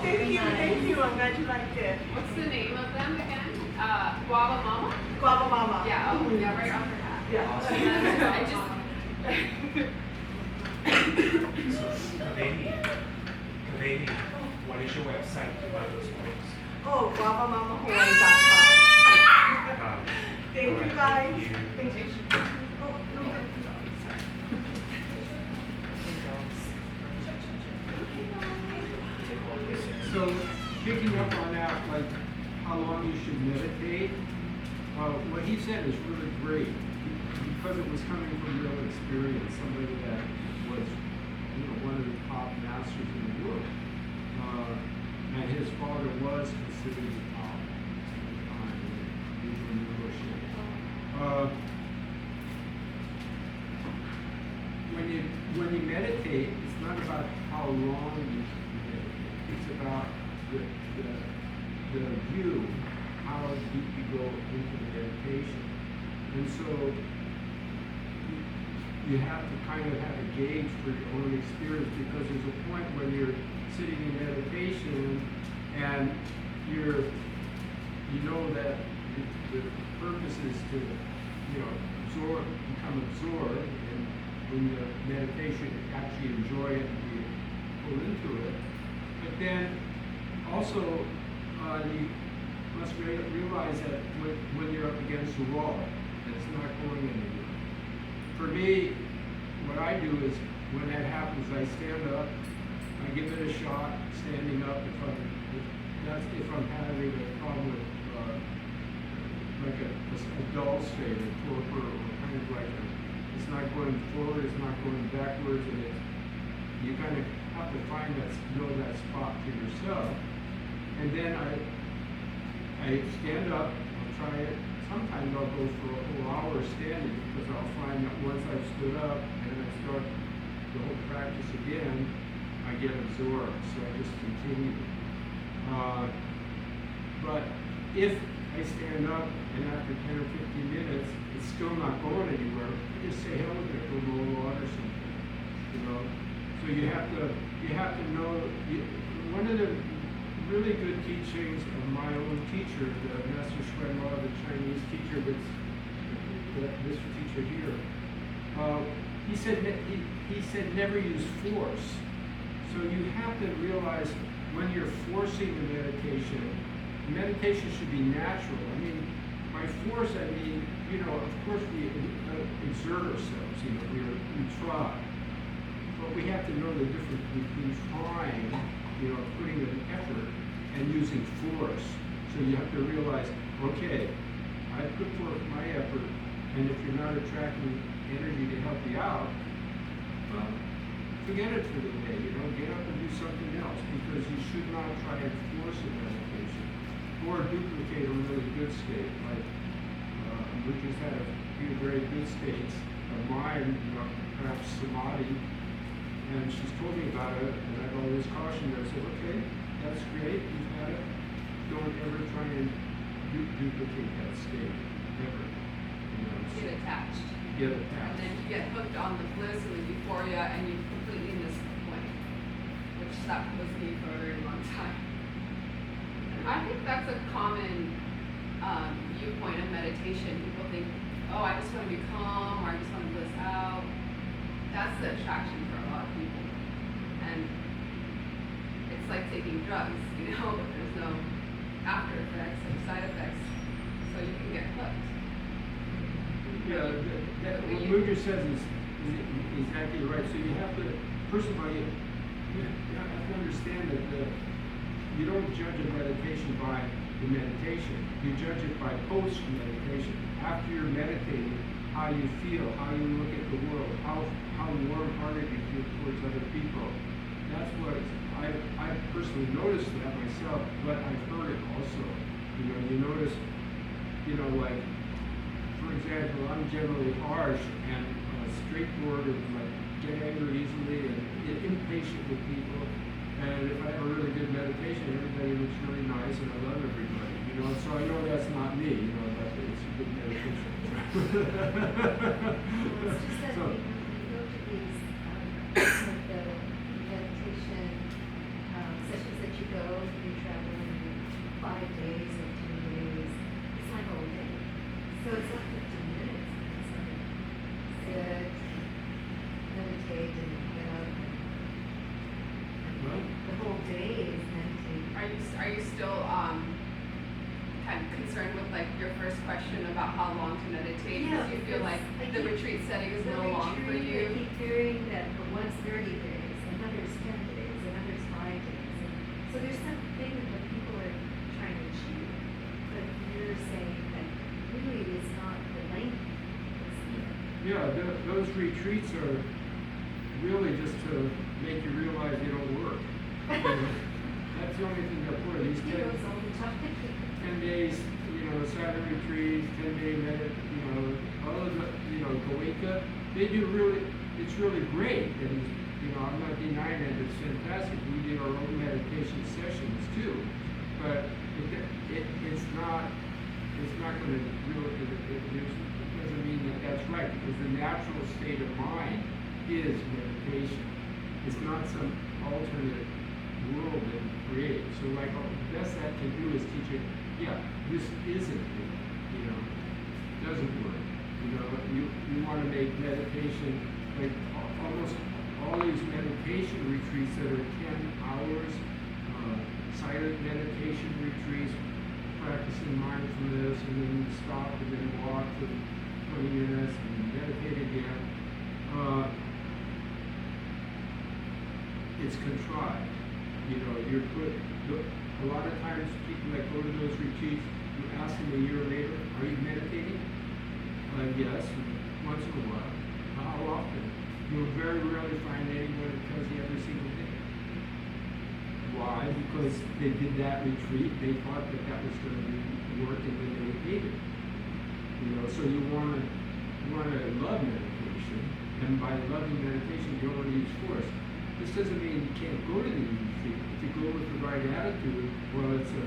thank you. I'm glad you liked it. What's the name of them again? Guava Mama? Guava Mama. Yeah, oh, yeah, right off her hat. Yeah. I just, Kaveri, what is your website to buy those books? Oh, guavamamahawaii.com. Thank you guys. Thank you. Oh, no. So, picking up on that, like how long you should meditate, what he said is really great because it was coming from real experience, somebody that was, one of the top masters in the world. And his father was considered the top at the time when he was in leadership. When you meditate, it's not about how long you meditate. It's about the view, how deep you go into the meditation. And so you have to kind of have a gauge for your own experience, because there's a point when you're sitting in meditation and you know that the purpose is to become absorbed, and in the meditation actually enjoy it and be pulled into it. But then also you must realize that when you're up against the wall, that it's not going anywhere. For me, what I do is, when that happens, I stand up, I give it a shot, standing up if I'm having a problem with like a dull state, a torpor, or kind of like it's not going forward, it's not going backwards, and you kind of have to know that spot for yourself. And then I stand up, I'll try it. Sometimes I'll go for a whole hour standing, because I'll find that once I've stood up and I start the whole practice again, I get absorbed, so I just continue. But if I stand up and after 10 or 15 minutes it's still not going anywhere, I just say, hell with it, go boil water or something. So you have to know. One of the really good teachings of my own teacher, the Master Shuai Ma, the Chinese teacher, this teacher here, he said never use force. So you have to realize when you're forcing the meditation should be natural. I mean, by force I mean, of course we exert ourselves, we try. But we have to know the difference between trying, putting in effort, and using force. So you have to realize, okay, I put forth my effort, and if you're not attracting energy to help you out, well, forget it for the day, get up and do something else, because you should not try and force a meditation, or duplicate a really good state, like we just had a few very good states of mind, perhaps samadhi, and she's told me about it, and I've always cautioned her. I said, okay, that's great, you've had it. Don't ever try and duplicate that state, ever. get attached. Get attached. And then you get hooked on the bliss and the euphoria, and you completely miss the point, which stuck with me for a very long time. And I think that's a common viewpoint of meditation. People think, oh, I just want to be calm, or I just want to bliss out. That's the attraction for a lot of people. And it's like taking drugs, but there's no after effects or side effects, so you can get hooked. Yeah, what Mudra says is exactly right. So you have to, first of all, you have to understand that you don't judge a meditation by the meditation. You judge it by post-meditation. After you're meditating, how you feel, how you look at the world, how warm-hearted you feel towards other people. That's what I've personally noticed that myself, but I've heard it also. You notice, like, for example, I'm generally harsh and straightforward, and like get angry easily and get impatient with people. And if I have a really good meditation, everybody looks really nice and I love everybody. So I know that's not me. But it's a good meditation. Well, it's just that So, when you go to these the meditation sessions that you go, still kind of concerned with like your first question about how long to meditate? Yeah, Because you feel like because I the keep- retreat setting is a The little long for retreat, you. I keep hearing that for one's 30 days, another's 10 days, another's 5 days. And so there's something that the people are trying to achieve, but you're saying that really it is not the length, it's Yeah, those retreats are really just to make you realize they don't work. You know, that's the only thing they're for. These you know, it's all the time. 10 days, you know, silent retreats, 10-day all of the, Goenka, they do really, it's really great. And, I'm not denying that it's fantastic. We did our own meditation sessions too. But it's not going to really, it doesn't mean that that's right, because the natural state of mind is meditation. It's not some alternate world that we create. So like the best that can do is teach it, yeah, this isn't it, doesn't work. You want to make meditation like almost all these meditation retreats that are 10 hours, silent meditation retreats, practicing mindfulness, and then you stop and then walk for 20 minutes and meditate again. It's contrived. You're put. A lot of times, people that go to those retreats, you ask them a year later, "Are you meditating?" Yes, once in a while. How often? You'll very rarely find anyone that tells you every single day. Why? Because they did that retreat, they thought that was going to work, and then they hate it. So you want to love meditation, and by loving meditation, you don't want to use force. This doesn't mean you can't go to the retreat. If you go with the right attitude, well, it's a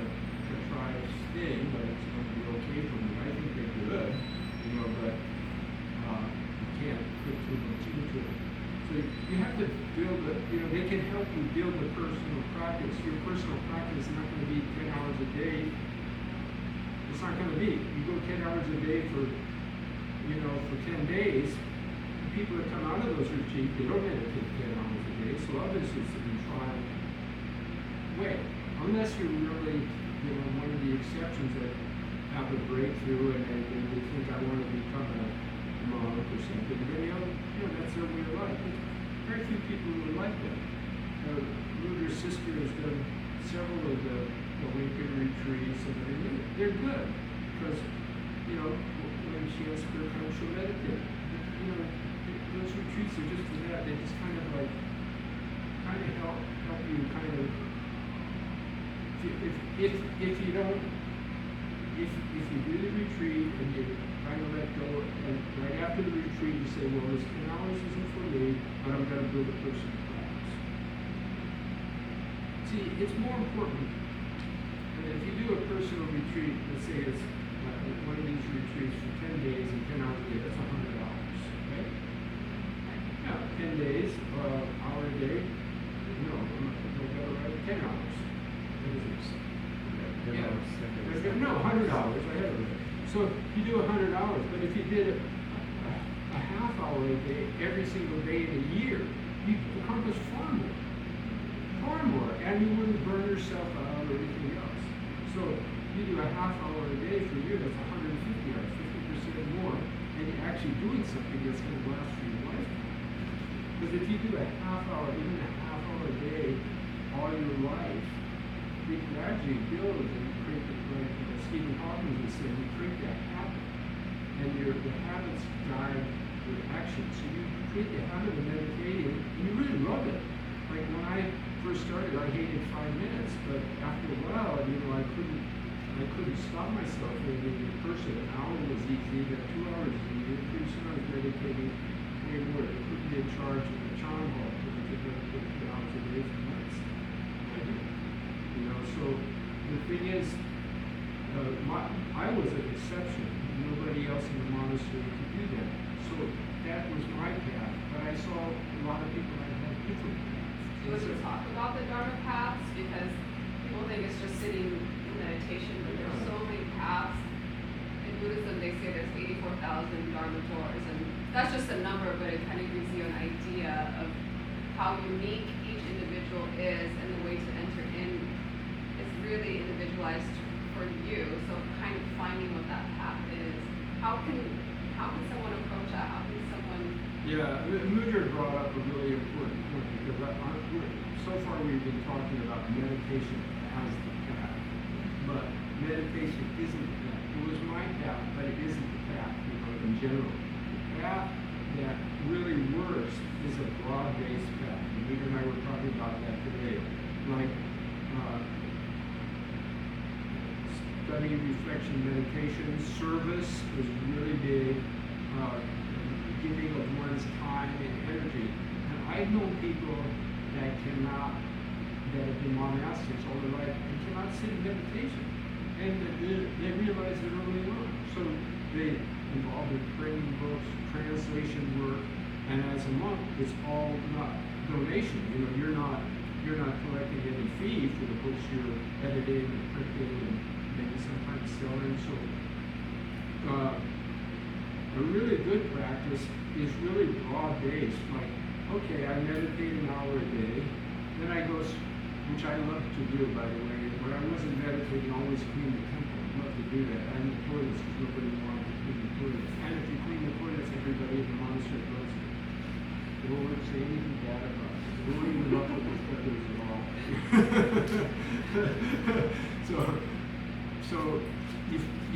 contrived thing, but it's going to be okay for me. I think they're good, but you can't put too much into it. So you have to build they can help you build a personal practice. Your personal practice is not going to be 10 hours a day. It's not going to be. You go 10 hours a day for 10 days. The people that come out of those retreats, they don't meditate 10 hours a day. So obviously it's a contrived way. Unless you're really, one of the exceptions that have a breakthrough and they think I want to become a monk or something. Then that's their way of life. Very few people who are like that. Luder's sister has done several of the Lincoln retreats, and they're good because when she has spare time, she'll meditate. Those retreats are just for that. They just kind of help you kind of if you don't. If you do the retreat and you kind of let go, and right after the retreat you say, well, this 10 hours isn't for me, but I'm going to build a personal practice. See, it's more important. And if you do a personal retreat, let's say it's one of these retreats for 10 days and 10 hours a day, that's $100, right? Yeah, 10 days, hour a day, no better, right? 10 hours. What is it? Yeah. No, $100. I have it. So you do $100, but if you did a half hour a day every single day in a year, you accomplish far more, and you wouldn't burn yourself out or anything else. So you do a half hour a day for a year, that's 150 hours, 50% more, and you're actually doing something that's going to last for your lifetime. Because if you do a half hour, even a half hour a day all your life, you can actually build and create like Stephen Hawking was saying, you create that habit. And the habits guide your actions. So you create the habit of meditating, and you really love it. Like when I first started, I hated 5 minutes, but after a while, I couldn't stop myself. When in person, an hour was easy, then 2 hours was easy. Pretty soon I was meditating way more. They put me in charge of the Chan Hall, because I could meditate 2 hours a day for months. So the thing is, I was an exception. Nobody else in the monastery could do that. So that was my path. But I saw a lot of people that had different paths. Do you want to talk about the Dharma paths? Because people think it's just sitting in meditation, but there's so many paths. In Buddhism, they say there's 84,000 Dharma doors, and that's just a number, but it kind of gives you an idea of how unique each individual is, and the way to enter in is really individual realized for you, so kind of finding what that path is, how can someone approach that? How can someone? Yeah, Mudra brought up a really important point because so far we've been talking about meditation as the path, but meditation isn't the path. It was my path, but it isn't the path, in general. The path that really works is a broad-based path. And Mudra and I were talking about that today. Like study, reflection, meditation, service is really big. Giving of one's time and energy. And I've known people that have been monastics all their life and cannot sit in meditation. And they realize it early on. So they involved in printing books, translation work, and as a monk, it's all not donation. You're not collecting any fee for the books you're editing and printing and maybe sometimes selling. So a really good practice is really broad-based. Like, okay, I meditate an hour a day, then I go, which I love to do, by the way. When I wasn't meditating, I always clean the temple. I love to do that. And the toilets, because nobody wanted to clean the toilets. And if you clean the toilets, everybody in the monastery loves it. They won't say anything bad about it. They won't even ruffle their feathers at all. so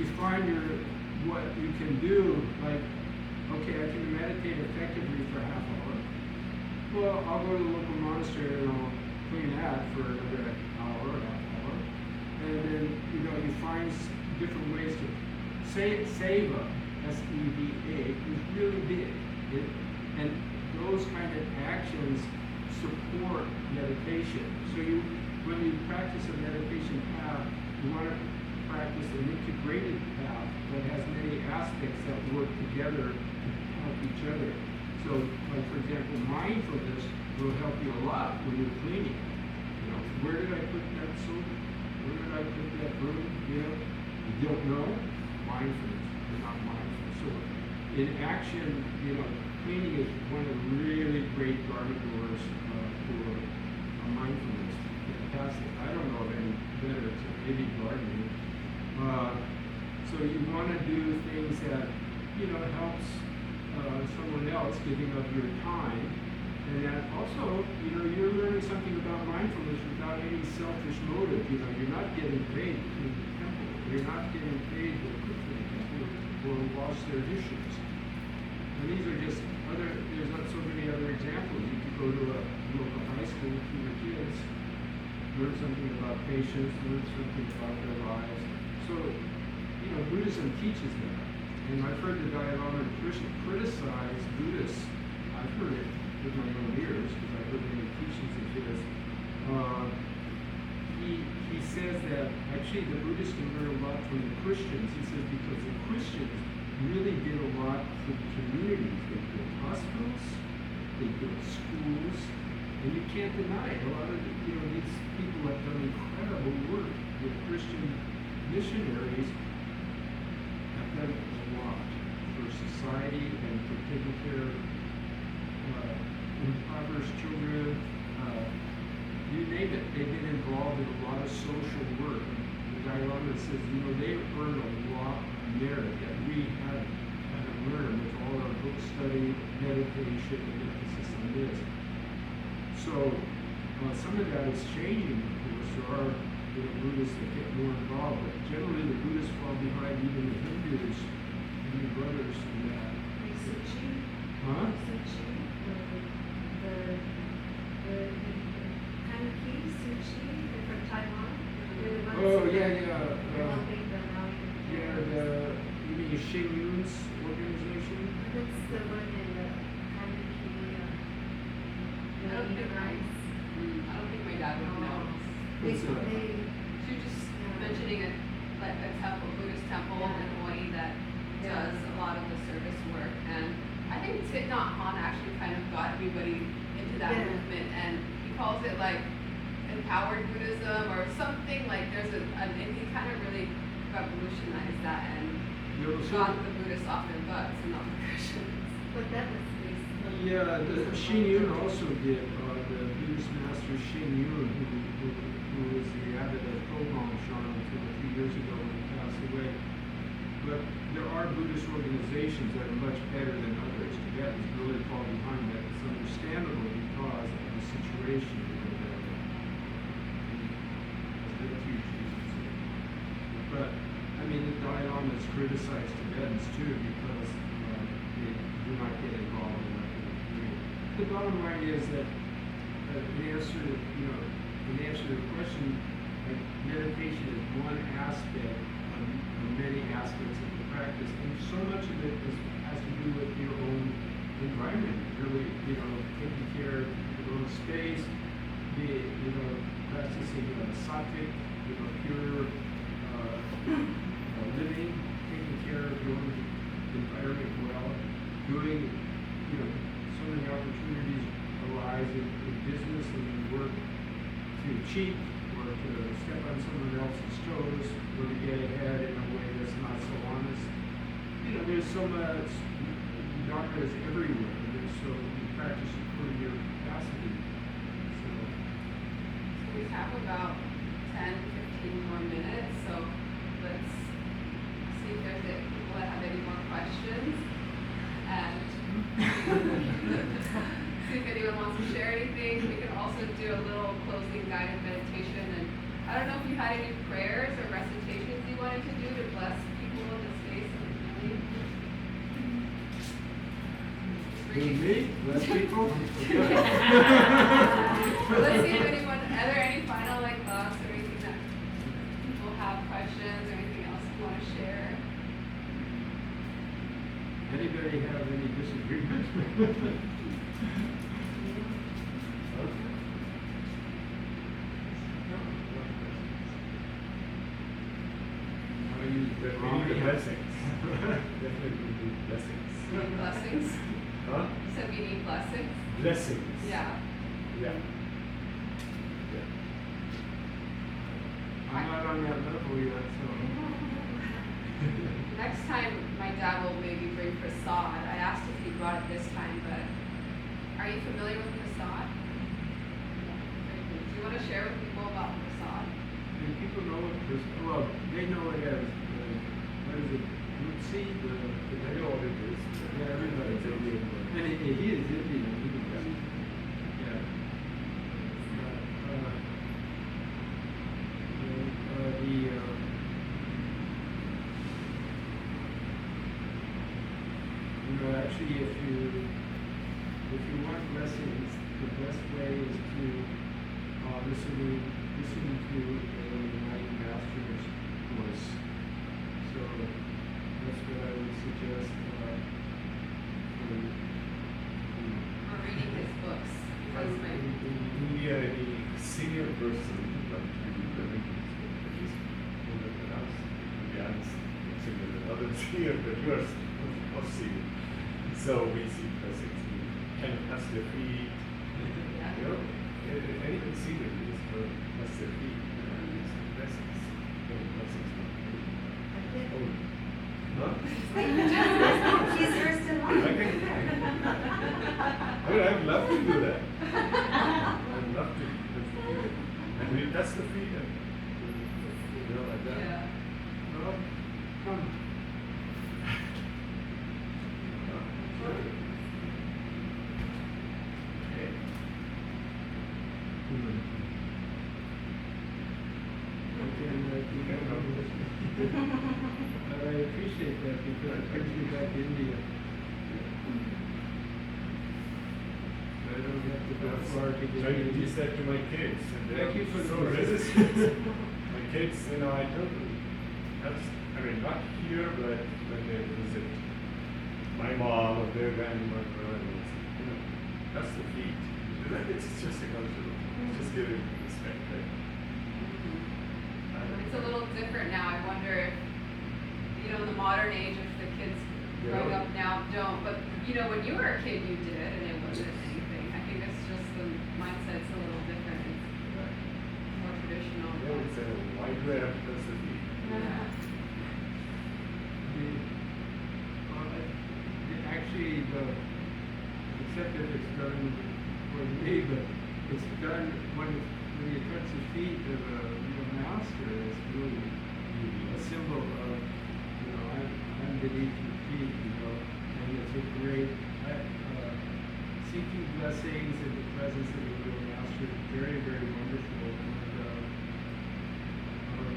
you find what you can do, like, okay, I can meditate effectively for half hour. Well, I'll go to the local monastery and I'll clean that for another hour, half hour. And then, you find different ways to seva, S-E-V-A, is really big. And those kind of actions support meditation. So when you practice a meditation path, you want to practice an integrated path that has many aspects that work together to help each other. So, like for example, mindfulness will help you a lot when you're cleaning. Where did I put that soap? Where did I put that broom? You don't know? Mindfulness. You're not mindful. So, in action, cleaning is one of the really great garden doors for mindfulness. Fantastic. I don't know of any better, except maybe gardening. So you want to do things that, helps someone else giving up your time. And that also, you're learning something about mindfulness without any selfish motive. You're not getting paid to clean the temple. You're not getting paid to cook for the temple or wash their dishes. And these are just there's not so many other examples. You could go to a local high school to your kids, learn something about patience, learn something about their lives. So, Buddhism teaches that. And I've heard the Dalai Lama and Krishna criticize Buddhists. I've heard it with my own ears because I've heard many teachings of his. He says that actually the Buddhists can learn a lot from the Christians. He says because the Christians really did a lot for the communities. They built hospitals, they built schools, and you can't deny it. A lot of these people have done incredible work with Christian missionaries. Have done a lot for society and for taking care of impoverished children. You name it. They've been involved in a lot of social work. The Dalai Lama says, they've earned a lot of merit that we haven't learned with all our book study, meditation, and emphasis on this. So some of that is changing, of course. There are Buddhists that get more involved, but generally the Buddhists fall behind even the Hindus and the brothers in that. Huh? They're from Taiwan. They're the ones Oh, that yeah. they're helping them out. You mean Xing Yun's organization? That's the one in the Kaneki, I don't think my dad would know. What's that? You're just mentioning a temple, Buddhist temple in Hawaii that does a lot of the service work, and I think Thich Nhat Hanh actually kind of got everybody into that movement, and he calls it like empowered Buddhism or something. Like and he kind of really revolutionized that and got the Buddhists off their butts and not the Christians. But that was basically. Yeah, the Xing Yun also did. The Buddhist master Xing Yun, who was the abbot of Oolong Shan to the Buddhist organizations that are much better than others. Tibetans really fall behind that. It's understandable because of the situation in the refugees. But, I mean, the Dalai Lama has criticized Tibetans too because they do not get involved in that kind of thing. The bottom line is that in answer to the question, like, meditation is one aspect of many aspects of the practice, and so much of it has to do with your own environment. Really, taking care of your own space, practicing sattvic, pure living, taking care of your own environment well, doing, so many opportunities arise in business and in work to cheat or to step on someone else's toes or to get ahead in a way that's not so honest. There's so much, Dharma is everywhere, and so you practice according to your capacity. So We have about 10, 15 more minutes, so let's see if there's people that have any more questions. And see if anyone wants to share anything. We can also do a little closing guided meditation. And I don't know if you had any prayers or recitations you wanted to do to bless people in the space of healing. me, bless people. Let's see if anyone, are there any final thoughts or anything that people have questions or anything else you want to share? Anybody have any disagreement? We need the blessings. Definitely need blessings. You need blessings? Huh? You said we need blessings? Blessings. Yeah. Yeah. I'm not on that level yet, so. Next time, my dad will maybe bring prasad. I asked if he brought it this time, but are you familiar with prasad? Do you want to share with people about prasad? Do people know what this, well, they know it as, what is it, Mutsi, I know what it is. yeah, everybody It's knows. Indian. And he is Indian, he knows. Yeah. Actually, if you want blessings, the best way is to listen to a enlightened master's voice. So that's what I would suggest. Or reading his books? Because my In India, any senior person like you, at least older than us, maybe I'm senior than others here, but you are of senior. So we see blessings. We kind of touch their feet. Anything senior, we just touch their feet. It's blessings. Blessings. Huh? He's yours to I love. mean, I'd love to do that. I'd love to. And we touch the feet and, like that. yeah. Well, come. Okay. I appreciate that because it brings me back to India. I don't have to go far to get Try to to teach that to my kids. And Thank you for the so present. resistant. My kids, I tell them, not here, but when they visit my mom or their grandmother, that's the feet. It's just a cultural, it's just giving respect, right? It's a little different now. I wonder if, in the modern age, if the kids growing up now don't. But, when you were a kid, you did, and it wasn't anything. I think it's just the mindset's a little different. It's more traditional. They would say, why do I have to touch the feet? Actually, except that it's done for me, but it's done when you touch the feet of a master. It's really a symbol of, I've been beneath your feet, you know, and it's a great, seeking blessings in the presence of the real master is very, very wonderful. And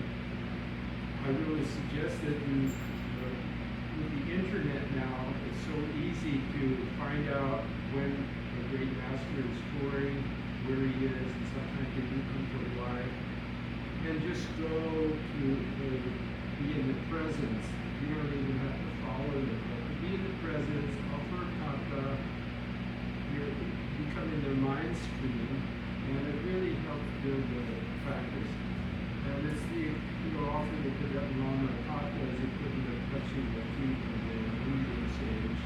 I really suggest that you, with the internet now, it's so easy to find out when a great master is touring, where he is, and sometimes they do come to life. And just go to be in the presence. You don't even have to follow them, but to be in the presence, offer a kata, you become in their mind stream, and it really helps build the practice. And it's the, often the Tibetan Lama kata is equivalent of touching the feet of the Indian sage.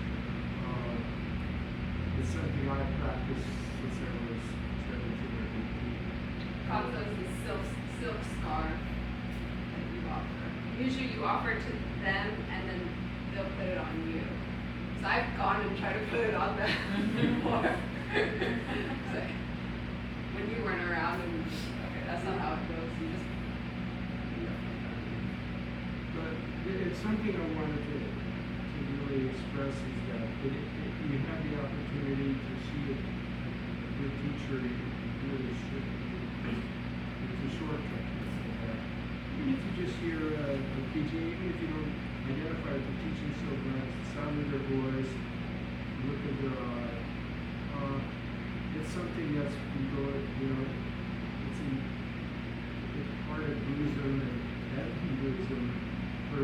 It's something I practiced since I was 17 or 18. Kata is the silk scarf that you offer. Usually you offer it to them and then they'll put it on you. So I've gone and tried to put it on them before. So, when you weren't around and okay, that's not how it goes. You just But it's something I wanted to really express is that you have the opportunity to see a good teacher, you really should. It's a shortcut. Even if you just hear a teaching, even if you don't identify with the teaching so much, the sound of their voice, look of their eye, it's something that's been going, it's part of Buddhism and Hinduism for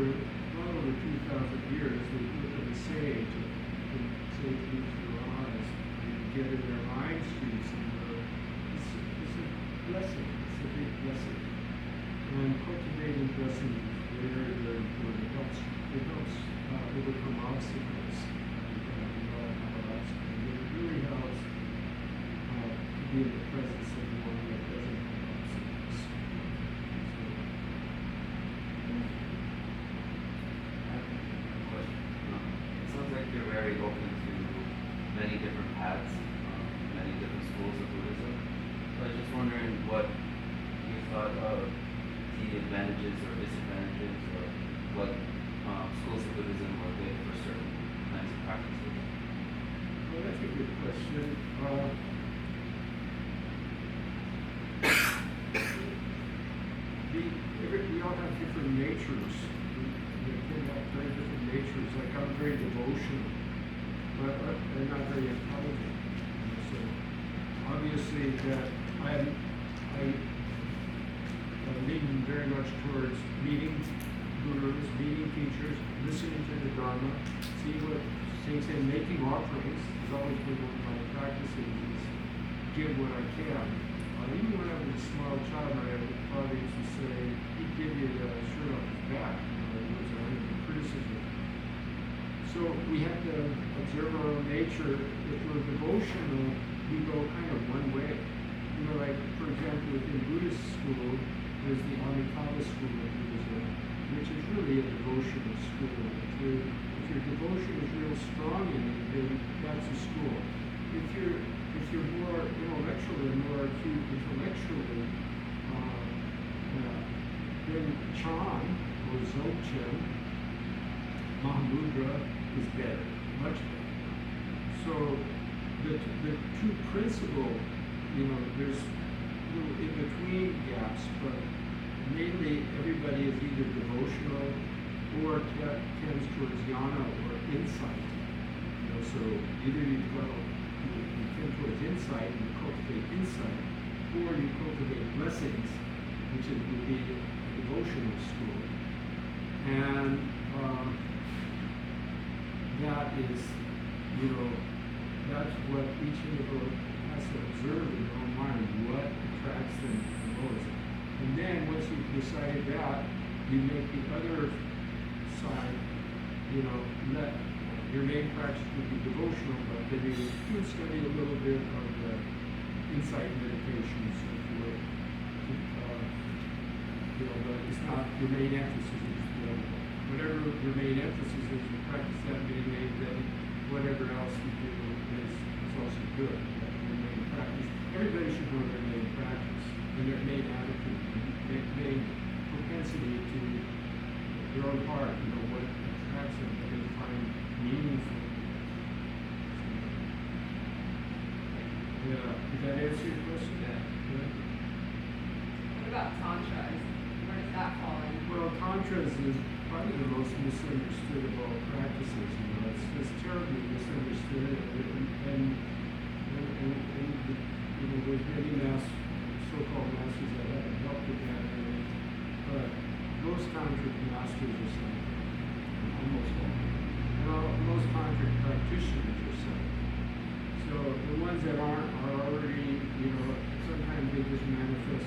well over 2,000 years. They look at the sage, and the sage moves their eyes, and you get in their mind streets, and it's a blessing. It's a big blessing. And cultivating blessing is very, very important. It helps overcome obstacles. It really helps to be in the presence of one that doesn't have obstacles. It sounds like you're very open to many different paths, many different schools of Buddhism. So I was just wondering what you thought of the advantages or disadvantages, or what schools of Buddhism were good for certain kinds of practices. Well, that's a good question. We all have different natures. We can have very different natures. Like I'm very devotional, but I'm not very intelligent. And so obviously that I'm leaning very much towards meeting gurus, meeting teachers, listening to the Dharma, see what things say, making offerings. It's always been one of my practices is give what I can. Even when I was a small child, my father used to say, he'd give you the shirt off his back. It was a criticism. So we have to observe our own nature. If we're devotional, we go kind of one way. Like, for example, in Buddhist school, there's the Amitabha school of Buddhism, which is really a devotional school. If your devotion is real strong in you, then that's a school. If you're more intellectual and more acute intellectually, then Chan or Dzogchen, Mahamudra is better, much better. So the two principal, there's little in-between gaps, but mainly everybody is either devotional or tends towards jnana or insight. So either you tend towards insight and you cultivate insight, or you cultivate blessings, which would be a devotional school. And that is, that's what each individual has to observe in their own mind, what attracts them the most. And then once you've decided that, you make the other side, let your main practice would be devotional, but then you do study a little bit of the insight meditations, if you will. But it's not your main emphasis. Whatever your main emphasis is, you practice that mainly, then whatever else you do is also good. Your main practice. Everybody should know their main practice and their main attitude, their main propensity to their own heart, what attracts tracks and they find meaningful. Yeah, did that answer your question? Yeah. What about Tantra? Where does that fall in? Well, Tantras is probably the most misunderstood of all practices. You know, it's terribly misunderstood, and you know, there's many so-called masters that haven't helped with that area, but most tantric masters are Sankhya, almost all, and most tantric practitioners are Sankhya. So the ones that aren't are already, you know, sometimes they just manifest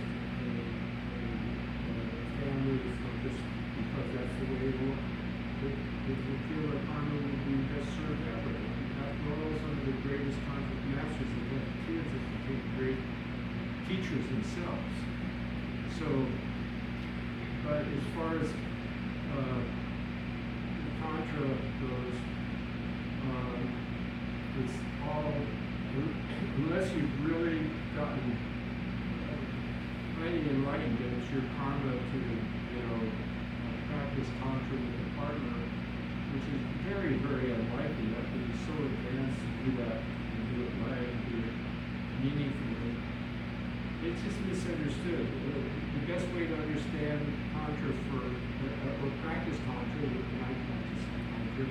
family focus because that's the way it will. They feel that karma will be best served that way. After all, some of the greatest tantric masters have had kids that became great teachers themselves. So, but as far as the tantra goes, it's all, unless you've really gotten highly enlightened and it's your karma to, you know, practice tantra with a partner, which is very, very unlikely. You have to be so advanced to do that and do it right and do it meaningfully. It's just misunderstood. The best way to understand tantra or practice tantra, when I practice tantra,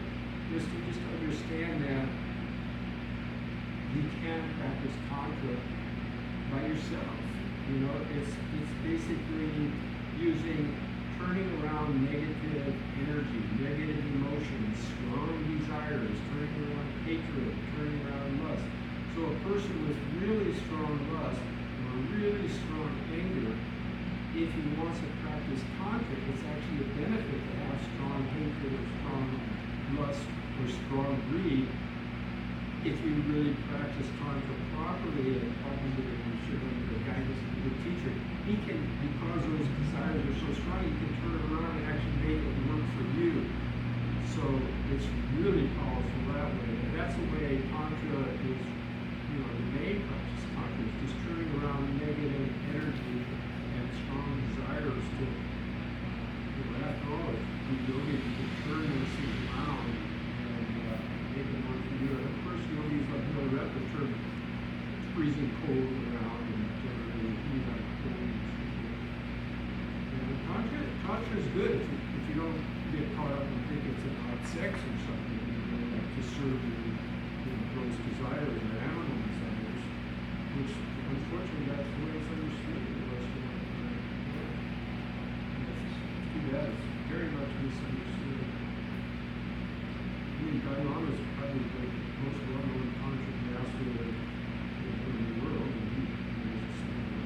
is to just understand that you can practice tantra by yourself. You know, it's basically turning around negative energy, negative emotions, strong desires, turning around hatred, turning around lust. So a person with really strong lust or really strong anger, if he wants to practice tantra, it's actually a benefit to have strong hatred or strong lust or strong greed. If you really practice tantra properly and talking to the guidance of the teacher, he can, because those desires are so strong, he can turn it around and actually make it work for you. So it's really powerful that way. And that's the way tantra is, you know, the main practice of tantra is just turning around negative energy and strong desires to, you know, after all, if you yoga, you can turn those things around and make them work for you. And of course, yogis like no rep to turn freezing cold around and generally heat up cold. And tantra is good if you don't get caught up and think it's about sex or something, you know, like to serve your gross desires or animal desires, which unfortunately that's the way it's understood in the Western world. It's too bad. It's very much misunderstood. I mean, Dalai Lama is probably the most well-known tantric master in the world, and he was a single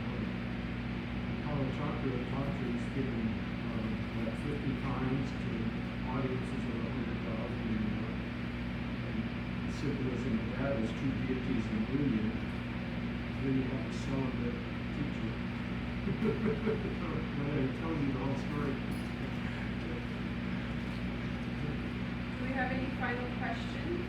Kalachakra tantra is given like 50 times to audiences of 100,000, and the symbolism of that is two deities in union. Then you have a celibate teacher. But it tells you the whole story. Do we have any final questions?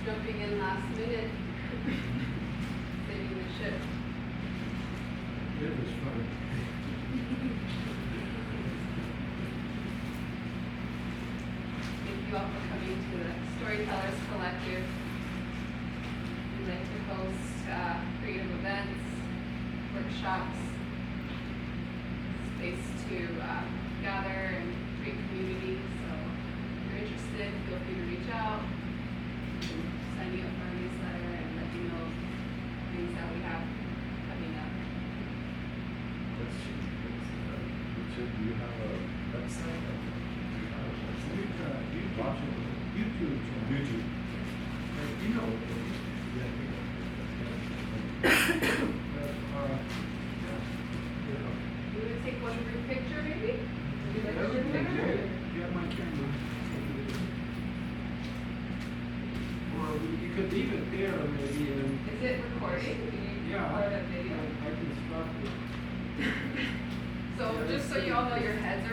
jumping in last minute, saving the ship. It was fun. Thank you all for coming to the Storytellers Collective. We like to host creative events, workshops, space to gather and create community. So if you're interested, feel free to reach out. We can sign you up for our newsletter and let you know things that we have coming up. Question, Richard, do you have a website? Do you have a website? YouTube channel. YouTube. You know what it is. Yeah, you know. But, You want to take one group picture maybe? Would you like to share everything, that? you have my camera. Or you could leave it there maybe and. Is it recording? Can you Yeah, record a video? I can stop it. So just so you all know, your heads are